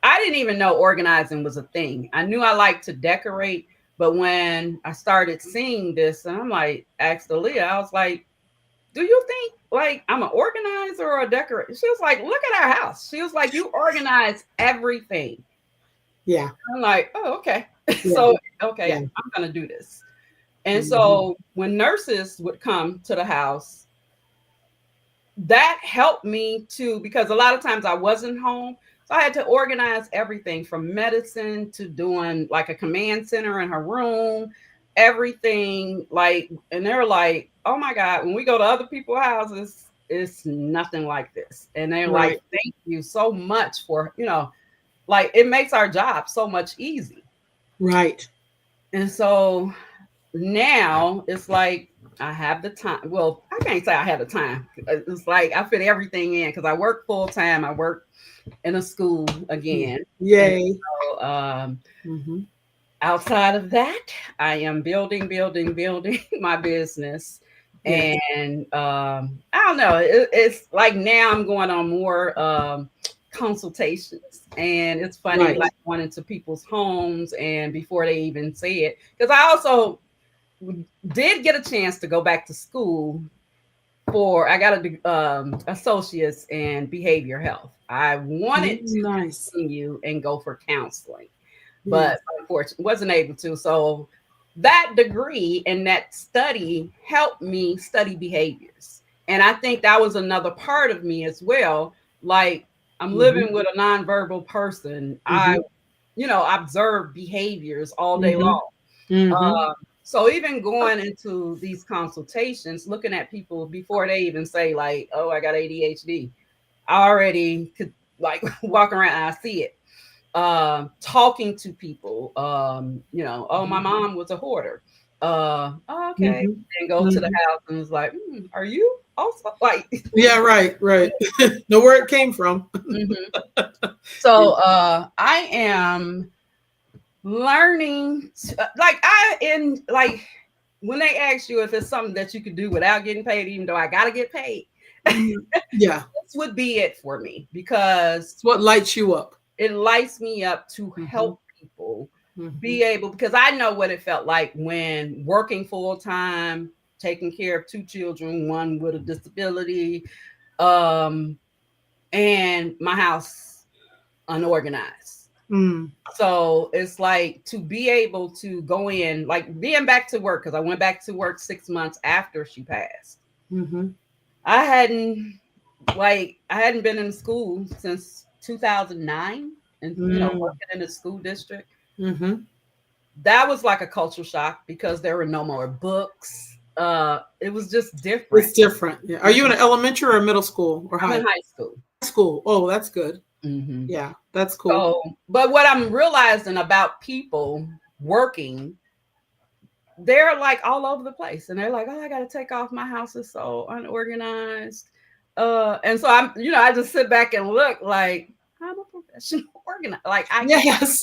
B: I didn't even know organizing was a thing. I knew I liked to decorate, but when I started seeing this, and I'm like, asked Aaliyah, I was like, do you think like I'm an organizer or a decorator? She was like, look at our house. She was like, you organize everything.
A: Yeah.
B: I'm like, oh, okay.
A: Yeah.
B: So, okay,
A: Yeah.
B: I'm going to do this. And
A: Mm-hmm.
B: so when nurses would come to the house, that helped me too, because a lot of times I wasn't home. So I had to organize everything from medicine to doing like a command center in her room, everything. Like, and they're like, oh my God, when we go to other people's houses, it's nothing like this. And they're like,
A: Right.
B: thank you so much for, like it makes our job so much easy.
A: Right.
B: And so now it's like I have the time. Well, I can't say I have the time. It's like I fit everything in because I work full time. I work in a school again. And
A: Yay.
B: so
A: Mm-hmm.
B: outside of that, I am building my business.
A: Yes.
B: And I don't know. It's like now I'm going on more consultations. And it's funny,
A: Right.
B: like going into people's homes and before they even say it. Because I also did get a chance to go back to school for I got a associates in behavior health. I wanted to
A: Nice.
B: continue and go for counseling, but
A: Yes.
B: unfortunately wasn't able to. So that degree and that study helped me study behaviors. And I think that was another part of me as well. Like I'm
A: Mm-hmm.
B: living with a nonverbal person. I,
A: Mm-hmm.
B: observe behaviors all day
A: Mm-hmm.
B: long.
A: Mm-hmm.
B: So even going into these consultations, looking at people before they even say like, "Oh, I got ADHD," I already could like walk around and I see it. Talking to people, oh, my mom was a hoarder. Oh, okay,
A: Mm-hmm.
B: and go to the
A: Mm-hmm.
B: house and was like, "Are you also like?"
A: Yeah. Right. Right. Know where it came from.
B: Mhm. So I am learning like I in like when they ask you if it's something that you could do without getting paid, even though I gotta get paid,
A: Mhm. Yeah.
B: this would be it for me because
A: It's what lights you up.
B: it lights me up to
A: Mm-hmm.
B: help people
A: Mm-hmm.
B: be able, because I know what it felt like when working full time, taking care of two children, one with a disability, um, and my house unorganized.
A: Mm.
B: So it's like to be able to go in, like being back to work, because I went back to work 6 months after she passed.
A: Mm-hmm.
B: I hadn't I hadn't been in school since 2009, and
A: Mm.
B: working in a school district.
A: Mm-hmm.
B: That was like a culture shock because there were no more books. It was just different.
A: It's different. Yeah. Are you in an elementary or middle school or
B: I'm in
A: high
B: high school.
A: school? Oh, that's good.
B: Hmm.
A: Yeah, that's cool.
B: So, but what I'm realizing about people working, they're like all over the place, and they're like, "Oh, I got to take off. My house is so unorganized." And so I just sit back and look like I'm a professional organizer. Like I can.
A: Yes.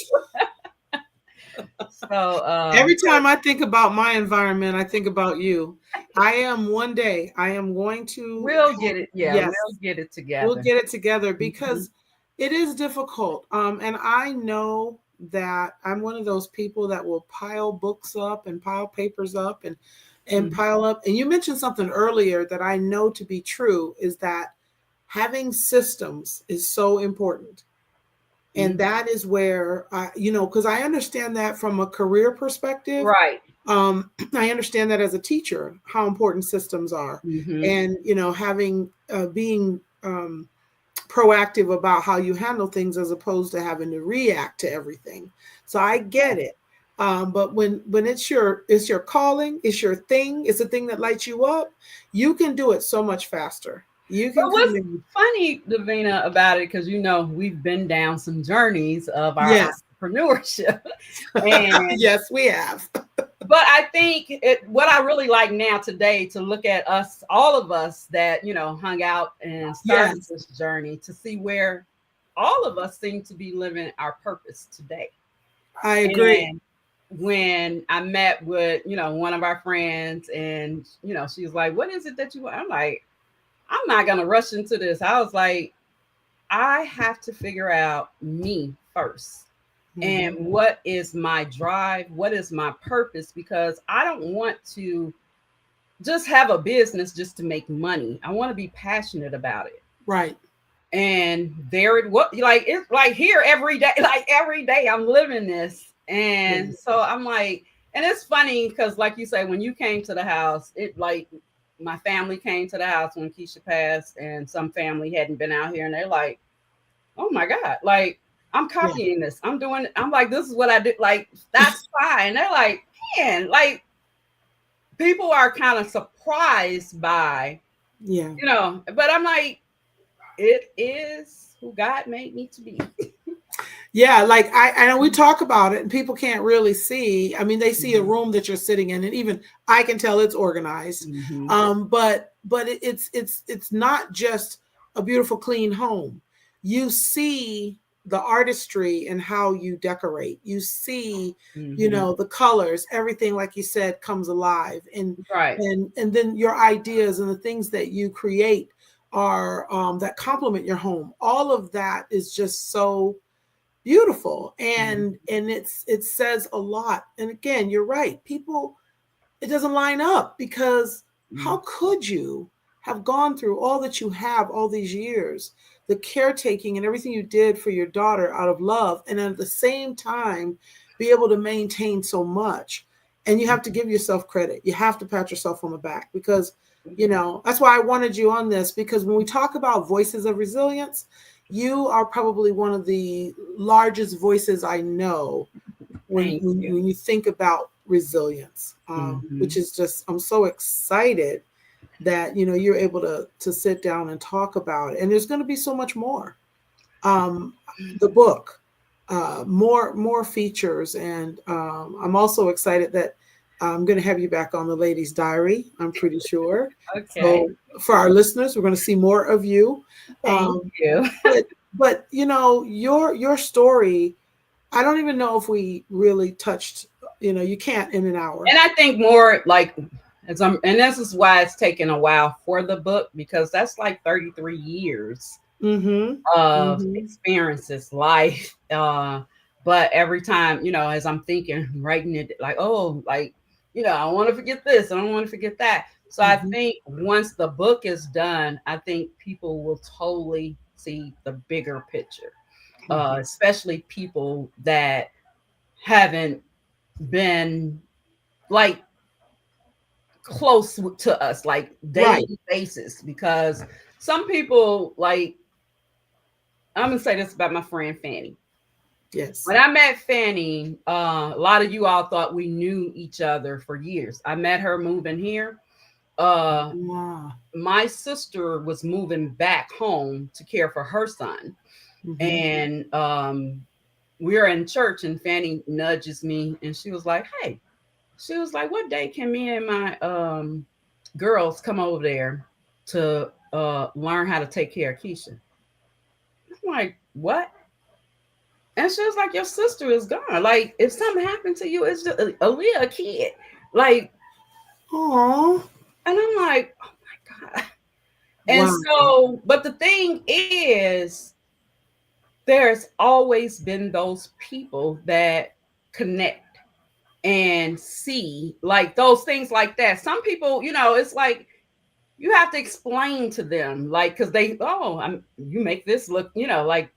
B: So
A: Every time I think about my environment, I think about you. One day, I am going to,
B: we'll get it. Yeah,
A: yes,
B: we'll get it
A: we'll
B: together.
A: get it together
B: Mhm.
A: because it is difficult. And I know that I'm one of those people that will pile books up and pile papers up and
B: Mhm.
A: pile up. And you mentioned something earlier that I know to be true is that having systems is so important. And
B: Mhm.
A: that is where because I understand that from a career perspective.
B: Right.
A: I understand that as a teacher how important systems are,
B: Mhm.
A: and having being proactive about how you handle things as opposed to having to react to everything. So I get it. But when it's your calling, it's your thing, it's a thing that lights you up, you can do it so much faster. You
B: But
A: can come
B: what's
A: in.
B: funny, Davina, about it, because we've been down some journeys of our
A: Yes.
B: entrepreneurship, and
A: Yes, we have.
B: but I think what I really like now today to look at us, all of us that hung out and started
A: Yes,
B: this journey, to see where all of us seem to be living our purpose today.
A: I agree.
B: And when I met with one of our friends, and she was like, "What is it that you want?" I'm like, "I'm not gonna rush into this." I was like, I have to figure out me first. And
A: Hmm.
B: what is my drive? What is my purpose? Because I don't want to just have a business just to make money. I want to be passionate about it.
A: Right.
B: And there it what like it's like here every day, like every day I'm living this. And
A: Yes.
B: so I'm like, and it's funny because like you say, when you came to the house, it like my family came to the house when Keisha passed, and some family hadn't been out here, and they're like, oh my God, like I'm
A: Yeah.
B: copying this. I'm doing, I'm like, this is what I do. Like, that's fine. They're like, man, like people are kind of surprised by,
A: Yeah.
B: but I'm like, it is who God made me to be.
A: Yeah, like I know we talk about it and people can't really see. I mean, they see a
B: Mhm.
A: room that you're sitting in, and even I can tell it's organized.
B: Mhm.
A: But it's not just a beautiful, clean home. You see the artistry and how you decorate. You see,
B: Mhm.
A: the colors, everything, like you said, comes alive, and
B: Right.
A: then your ideas and the things that you create are that complement your home. All of that is just so beautiful,
B: Mhm.
A: and it says a lot. And again, you're right, people, it doesn't line up because
B: Mhm.
A: how could you have gone through all that you have all these years, the caretaking and everything you did for your daughter out of love, and at the same time be able to maintain so much. And you have to give yourself credit, you have to pat yourself on the back, because that's why I wanted you on this, because when we talk about voices of resilience, you are probably one of the largest voices I know when
B: Thank
A: when,
B: you.
A: when you think about resilience, which
B: Mhm.
A: is just, I'm so excited that you're able to sit down and talk about it, and there's going to be so much more. The book, more features, and I'm also excited that I'm going to have you back on the Ladies Diary, I'm pretty sure.
B: Okay.
A: So for our listeners, we're going to see more of you.
B: Thank
A: um,
B: you.
A: but your story, I don't even know if we really touched. You can't in an hour.
B: And I think more like, and this is why it's taken a while for the book, because that's like 33 years
A: Mm-hmm.
B: of
A: Mm-hmm.
B: experiences, life. But every time, as I'm thinking, writing it, like, oh, like, I want to forget this, I don't want to forget that. So I
A: Mm-hmm.
B: think once the book is done, I think people will totally see the bigger picture,
A: Mm-hmm.
B: especially people that haven't been like close to us, like
A: Right.
B: daily basis. Because some people, like, I'm gonna say this about my friend Fanny.
A: Yes.
B: When I met Fanny, a lot of you all thought we knew each other for years. I met her moving here. Uh,
A: Wow.
B: my sister was moving back home to care for her son,
A: Mm-hmm.
B: and we were in church, and Fanny nudges me, and she was like, "Hey," she was like, "What day can me and my girls come over there to learn how to take care of Keisha?" I'm like, "What?" And she was like, your sister is gone. Like, if something happened to you, it's just Aaliyah, a kid. Like,
A: Oh,
B: and I'm like, oh my God. And
A: wow.
B: so, but the thing is, there's always been those people that connect and see like those things like that. Some people, it's like you have to explain to them, like, because you make this look, like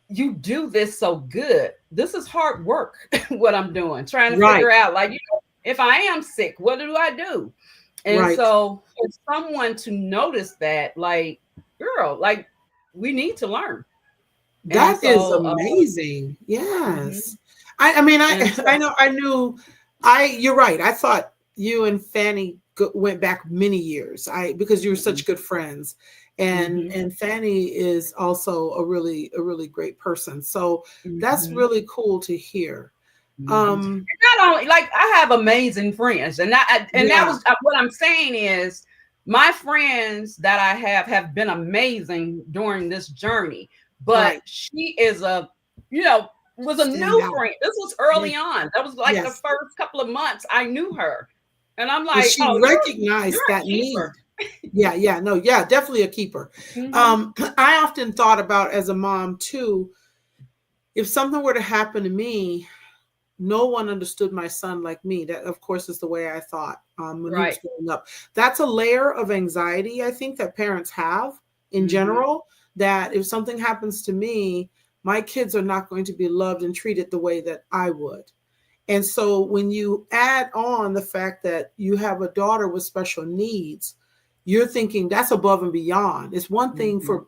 B: you do this so good. This is hard work, what I'm doing, trying to
A: Right,
B: figure out, like, if I am sick, what do I do? And
A: right.
B: so for someone to notice that, like, girl, like, we need to learn. And
A: That is
B: so,
A: amazing.
B: mhm.
A: Yes. I mean,
B: And so,
A: I know, I knew, you're right. I thought you and Fanny went back many years. Because you were
B: mhm,
A: such good friends,
B: mhm,
A: and Fanny is also a really great person. So that's
B: mhm.
A: really cool to hear.
B: Mhm.
A: Um,
B: And not only, like, I have amazing friends, and that
A: yeah,
B: was what I'm saying is my friends that I have been amazing during this journey. But
A: right.
B: she is you know, was a
A: Stand
B: new
A: out.
B: friend. This was
A: Yes,
B: early on. That was like the
A: yes.
B: first couple of months I knew her, and I'm
A: And
B: like,
A: she
B: oh, you're
A: recognized
B: a
A: that need.
B: keeper.
A: Yeah, yeah, no, yeah, definitely a keeper.
B: Hmm.
A: I often thought about as a mom too, if something were to happen to me, no one understood my son like me. That, of course, is the way I thought when he was
B: Right.
A: growing up. That's a layer of anxiety I think that parents have in
B: Hmm.
A: general. That if something happens to me, my kids are not going to be loved and treated the way that I would. And so when you add on the fact that you have a daughter with special needs, you're thinking that's above and beyond. It's one thing
B: Hmm.
A: for,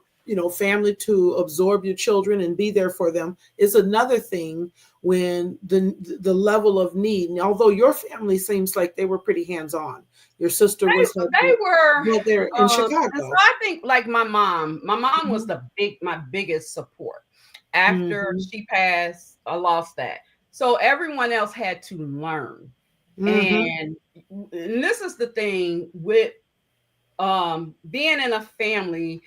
A: family to absorb your children and be there for them. It's another thing when the level of need. And although your family seems like they were pretty hands-on. Your sister was
B: They
A: helping,
B: were,
A: but they're in
B: and so
A: Chicago.
B: I think, like, my mom was
A: Hmm.
B: my biggest support. After
A: Hmm.
B: she passed, I lost that. So everyone else had to learn.
A: Hmm.
B: And this is the thing with being in a family.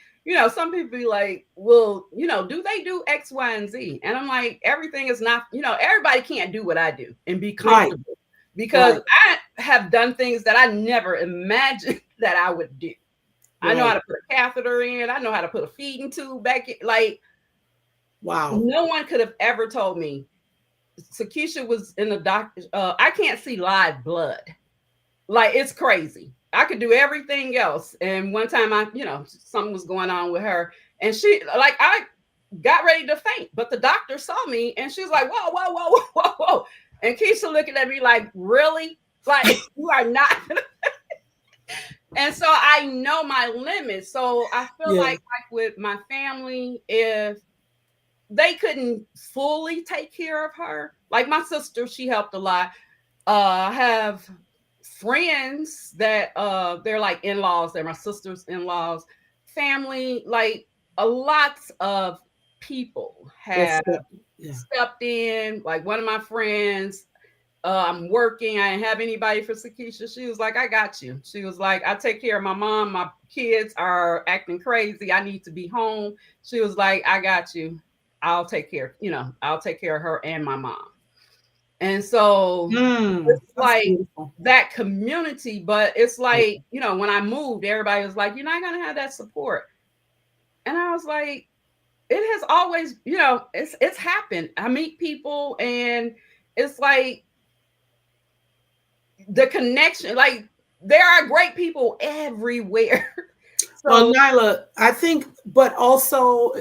B: Some people be like, well, do they do X, Y, and Z? And I'm like, everything is not, everybody can't do what I do and be
A: Right,
B: comfortable, because
A: right,
B: I have done things that I never imagined that I would do. I know how
A: right.
B: to put a catheter in, I know how to put a feeding tube back in. Like,
A: Wow.
B: no one could have ever told me. Sakysha was in the doctor. I can't see live blood. Like, it's crazy. I could do everything else. And one time, something was going on with her, and I got ready to faint, but the doctor saw me, and she was like, "Whoa, whoa, whoa, whoa, whoa, whoa!" And Keisha looking at me like, "Really? Like, you are not?" And so I know my limits. So I feel
A: Yeah.
B: like with my family, if they couldn't fully take care of her, like my sister, she helped a lot. I have friends that they're like in-laws, they're my sister's in-laws, family, like a lots of people
A: That's
B: have
A: good. Yeah.
B: stepped in. Like, one of my friends, I'm working, I didn't have anybody for Sakysha. She was like, I got you. She was like, I take care of my mom, my kids are acting crazy, I need to be home. She was like, I got you. I'll take care of her and my mom. And so it's
A: That's
B: like
A: beautiful.
B: that community, but it's
A: Yeah.
B: like, when I moved, everybody was like, you're not going to have that support. And I was like, it has always, it's happened. I meet people, and it's like the connection, like, there are great people everywhere.
A: Well,
B: So,
A: Nyla, I think, but also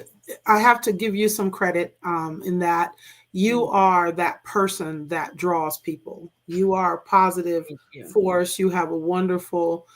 A: I have to give you some credit in that you
B: mm,
A: are that person that draws people. You are a positive
B: thank you.
A: force. You have a wonderful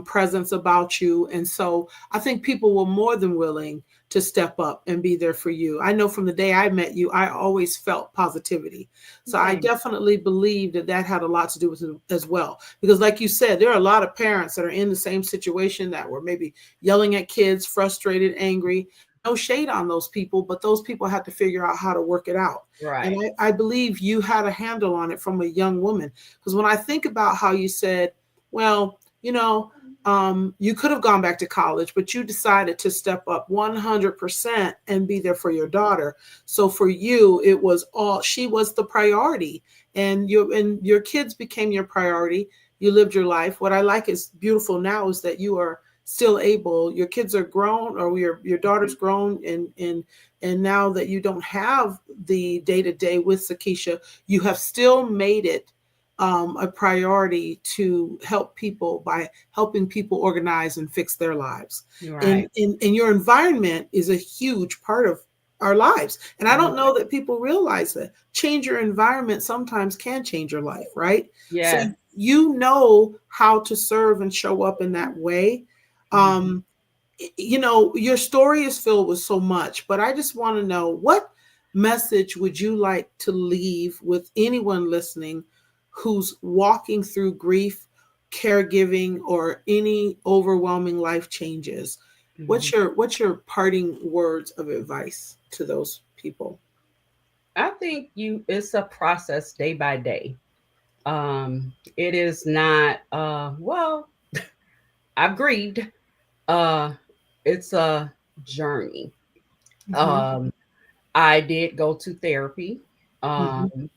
A: presence about you. And so I think people were more than willing to step up and be there for you. I know from the day I met you, I always felt positivity. So I
B: Thank
A: definitely believe that that had a lot to do with it as well. Because, like you said, there are a lot of parents that are in the same situation that were maybe yelling at kids, frustrated, angry. No shade on those people, but those people had to figure out how to work it out.
B: you.
A: And
B: Right.
A: I believe you had a handle on it from a young woman. Because when I think about how you said, well, You could have gone back to college, but you decided to step up 100% and be there for your daughter. So for you, it was all, she was the priority, and your kids became your priority. You lived your life. What I like is beautiful now is that you are still able, your kids are grown, or your daughter's grown, and now that you don't have the day-to-day with Sakysha, you have still made it a priority to help people by helping people organize and fix their lives.
B: Right.
A: And your environment is a huge part of our lives. And I don't know that people realize that change your environment sometimes can change your life, right? So
B: Yeah.
A: you know how to serve and show up in that way. Um, your story is filled with so much, but I just want to know, what message would you like to leave with anyone listening who's walking through grief, caregiving, or any overwhelming life changes?
B: Mhm.
A: What's your parting words of advice to those people?
B: I think it's a process day by day. It is not well, I've grieved. Uh it's a journey.
A: Mm-hmm.
B: Um I did go to therapy.
A: Mm-hmm.
B: Um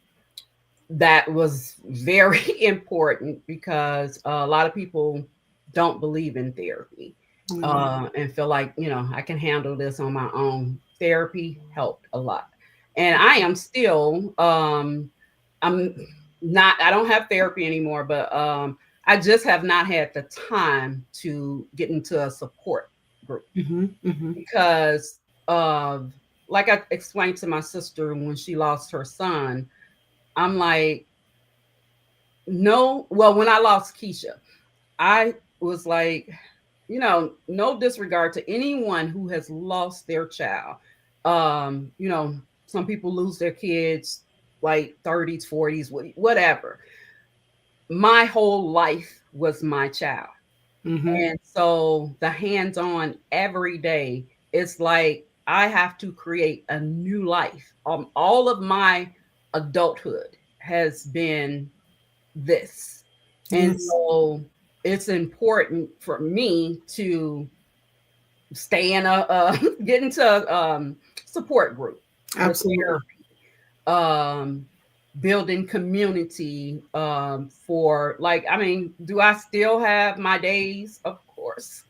B: that was very important because a lot of people don't believe in therapy,
A: Yeah.
B: and feel like, I can handle this on my own. Therapy helped a lot. And I am still, I'm I don't have therapy anymore, but I just have not had the time to get into a support group
A: Mm-hmm. Mm-hmm.
B: because of, like I explained to my sister when she lost her son, I'm like, no, well, when I lost Keisha, I was like, no disregard to anyone who has lost their child. Some people lose their kids like 30s, 40s, whatever. My whole life was my child.
A: Mm-hmm.
B: And so the hands on every day, it's like I have to create a new life. All of my adulthood has been this. And
A: Yes.
B: so it's important for me to stay in get into a support group with
A: Absolutely.
B: therapy, um, building community, for, like, I mean, do I still have my days? Of course.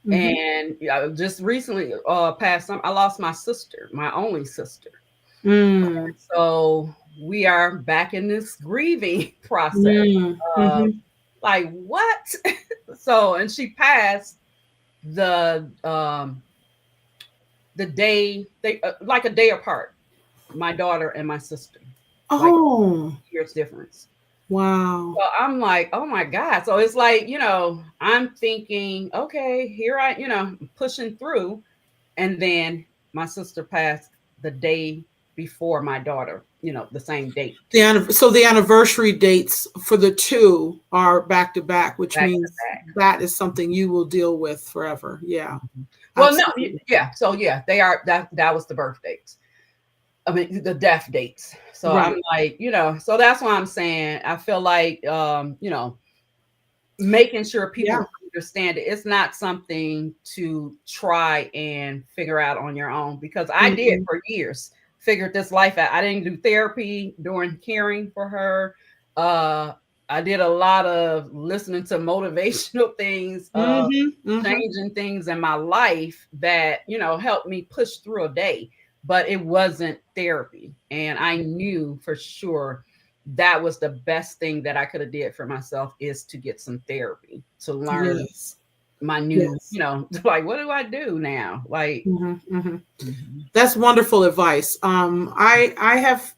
A: Mm-hmm.
B: And just recently, past some, I lost my sister, my only sister.
A: Mm.
B: So we are back in this grieving process.
A: Mm.
B: Uh,
A: Mm-hmm.
B: like, what? So, and she passed the day, they like a day apart. My daughter and my sister, like
A: Oh,
B: years difference.
A: wow.
B: So I'm like, oh my God. So it's like, I'm thinking, okay, here pushing through. And then my sister passed the day before my daughter, the same date,
A: So the anniversary dates for the two are back to back, which
B: back to
A: means
B: back.
A: that is something you will deal with forever. Yeah,
B: Mhm. Well, no,
A: absolutely.
B: yeah. So yeah, they are, that was the birth dates. I mean, the death dates. So I'm
A: Right.
B: like, so that's why I'm saying I feel like, making sure
A: Yeah.
B: people understand it. It's not something to try and figure out on your own, because I did
A: Mm-hmm.
B: for years, figured this life out. I didn't do therapy during caring for her. Uh, I did a lot of listening to motivational things,
A: Mm-hmm. Mm-hmm.
B: changing things in my life that, helped me push through a day, but it wasn't therapy. And I knew for sure that was the best thing that I could have did for myself, is to get some therapy, to learn
A: Yes.
B: my new,
A: Yes.
B: like, what do I do now? Like,
A: Mm-hmm. Mm-hmm.
B: mhm,
A: That's wonderful advice. I have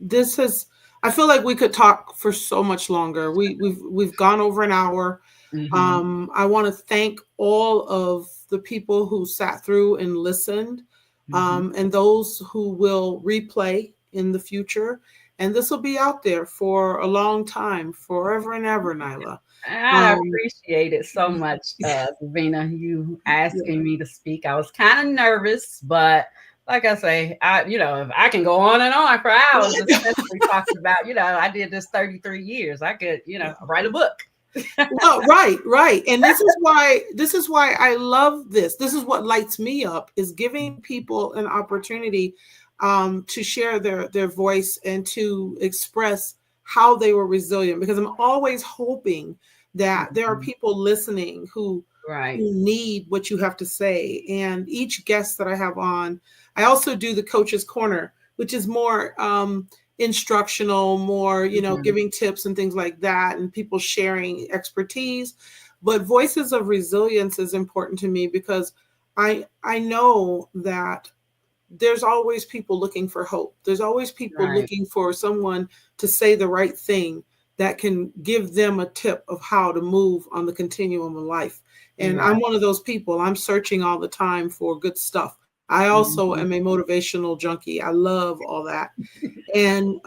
A: this has. I feel like we could talk for so much longer. We've gone over an hour.
B: mhm,
A: I want to thank all of the people who sat through and listened,
B: mhm.
A: and those who will replay in the future. And this will be out there for a long time, forever and ever, Nyla.
B: I
A: Um,
B: appreciate it so much, Davina, you
A: yeah.
B: asking me to speak. I was kind of nervous, but like I say, if I can go on and on for hours, especially talking about, I did this 33 years. I could, write a book.
A: Well, right. And this is why I love this. This is what lights me up, is giving people an opportunity to share their voice and to express how they were resilient, because I'm always hoping that there are
B: Mhm.
A: people listening
B: Right.
A: who need what you have to say. And each guest that I have on, I also do the coach's corner, which is more instructional, more,
B: Mhm.
A: giving tips and things like that, and people sharing expertise. But voices of resilience is important to me, because I know that there's always people looking for hope. There's always people
B: Right.
A: looking for someone to say the right thing that can give them a tip of how to move on the continuum of life. And I'm
B: Right.
A: one of those people. I'm searching all the time for good stuff. I also
B: Mhm.
A: am a motivational junkie. I love all that. And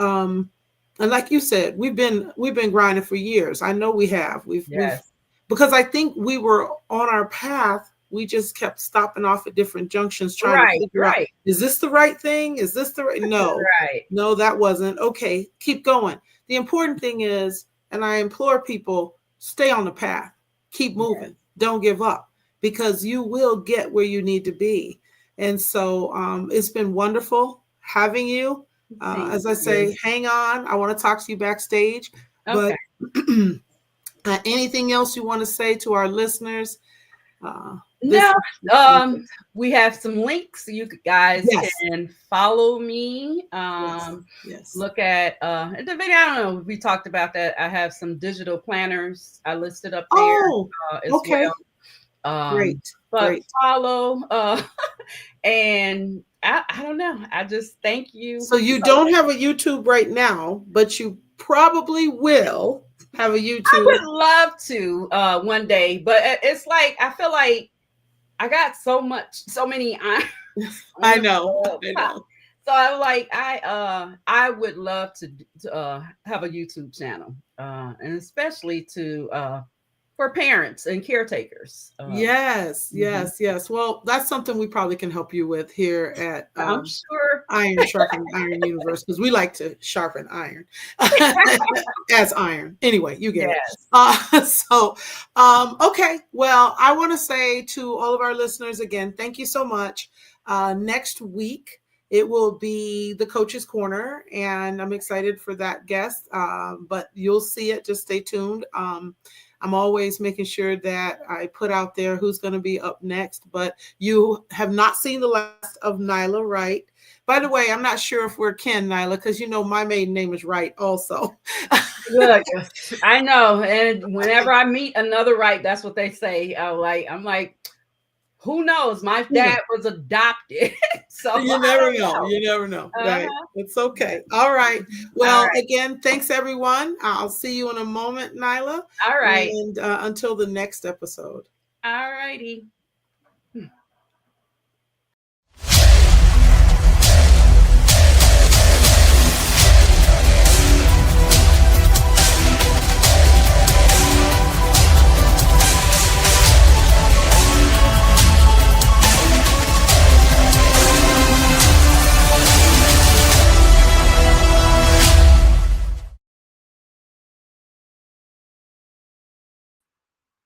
A: like you said, we've been grinding for years. I know we have. We've
B: Yes.
A: because I think we were on our path. We just kept stopping off at different junctions trying to
B: Right.
A: figure out,
B: Right.
A: is this the right thing? Is this the right? No,
B: Right.
A: no, that wasn't. Okay, keep going. The important thing is, and I implore people, stay on the path. Keep
B: Yes.
A: moving. Don't give up, because you will get where you need to be. And so it's been wonderful having you.
B: Thank
A: As I
B: you.
A: say, hang on. I want to talk to you backstage. But
B: Okay.
A: anything else you want to say to our listeners? This,
B: No, we have some links. You guys
A: yes,
B: can follow me.
A: yes, yes.
B: Look at the video. I don't know if we talked about that. I have some digital planners I listed up there
A: Oh,
B: as
A: okay.
B: well. Um,
A: Great,
B: but
A: great.
B: follow and I don't know. I just thank you
A: So you
B: so
A: don't have a YouTube right now, but you probably will have a
B: I
A: YouTube.
B: would love to one day, but it's like I feel like I got so many irons on
A: I
B: the
A: know, I
B: pot.
A: know.
B: So I'm like I would love to have a YouTube channel, and especially to for parents and caretakers.
A: Yes,
B: Mhm.
A: yes, yes. Well, that's something we probably can help you with here at
B: I'm sure.
A: Iron Sharpening Iron Universe, because we like to sharpen iron as iron. Anyway, you get it.
B: Yes.
A: Okay. Well, I want to say to all of our listeners again, thank you so much. Next week, it will be the Coach's Corner, and I'm excited for that guest. But you'll see it. Just stay tuned. I'm always making sure that I put out there who's going to be up next. But you have not seen the last of Nyla Wright. By the way, I'm not sure if we're kin, Nyla, because my maiden name is Wright also.
B: Look, I know. And whenever I meet another right, that's what they say. I'm like, who knows? My dad was adopted. So I
A: You never
B: don't
A: know.
B: know.
A: You never know. Right.
B: Uh-huh.
A: It's okay. All right.
B: All
A: Well,
B: right.
A: again, thanks everyone. I'll see you in a moment, Nyla.
B: All right.
A: And until the next episode.
B: All righty.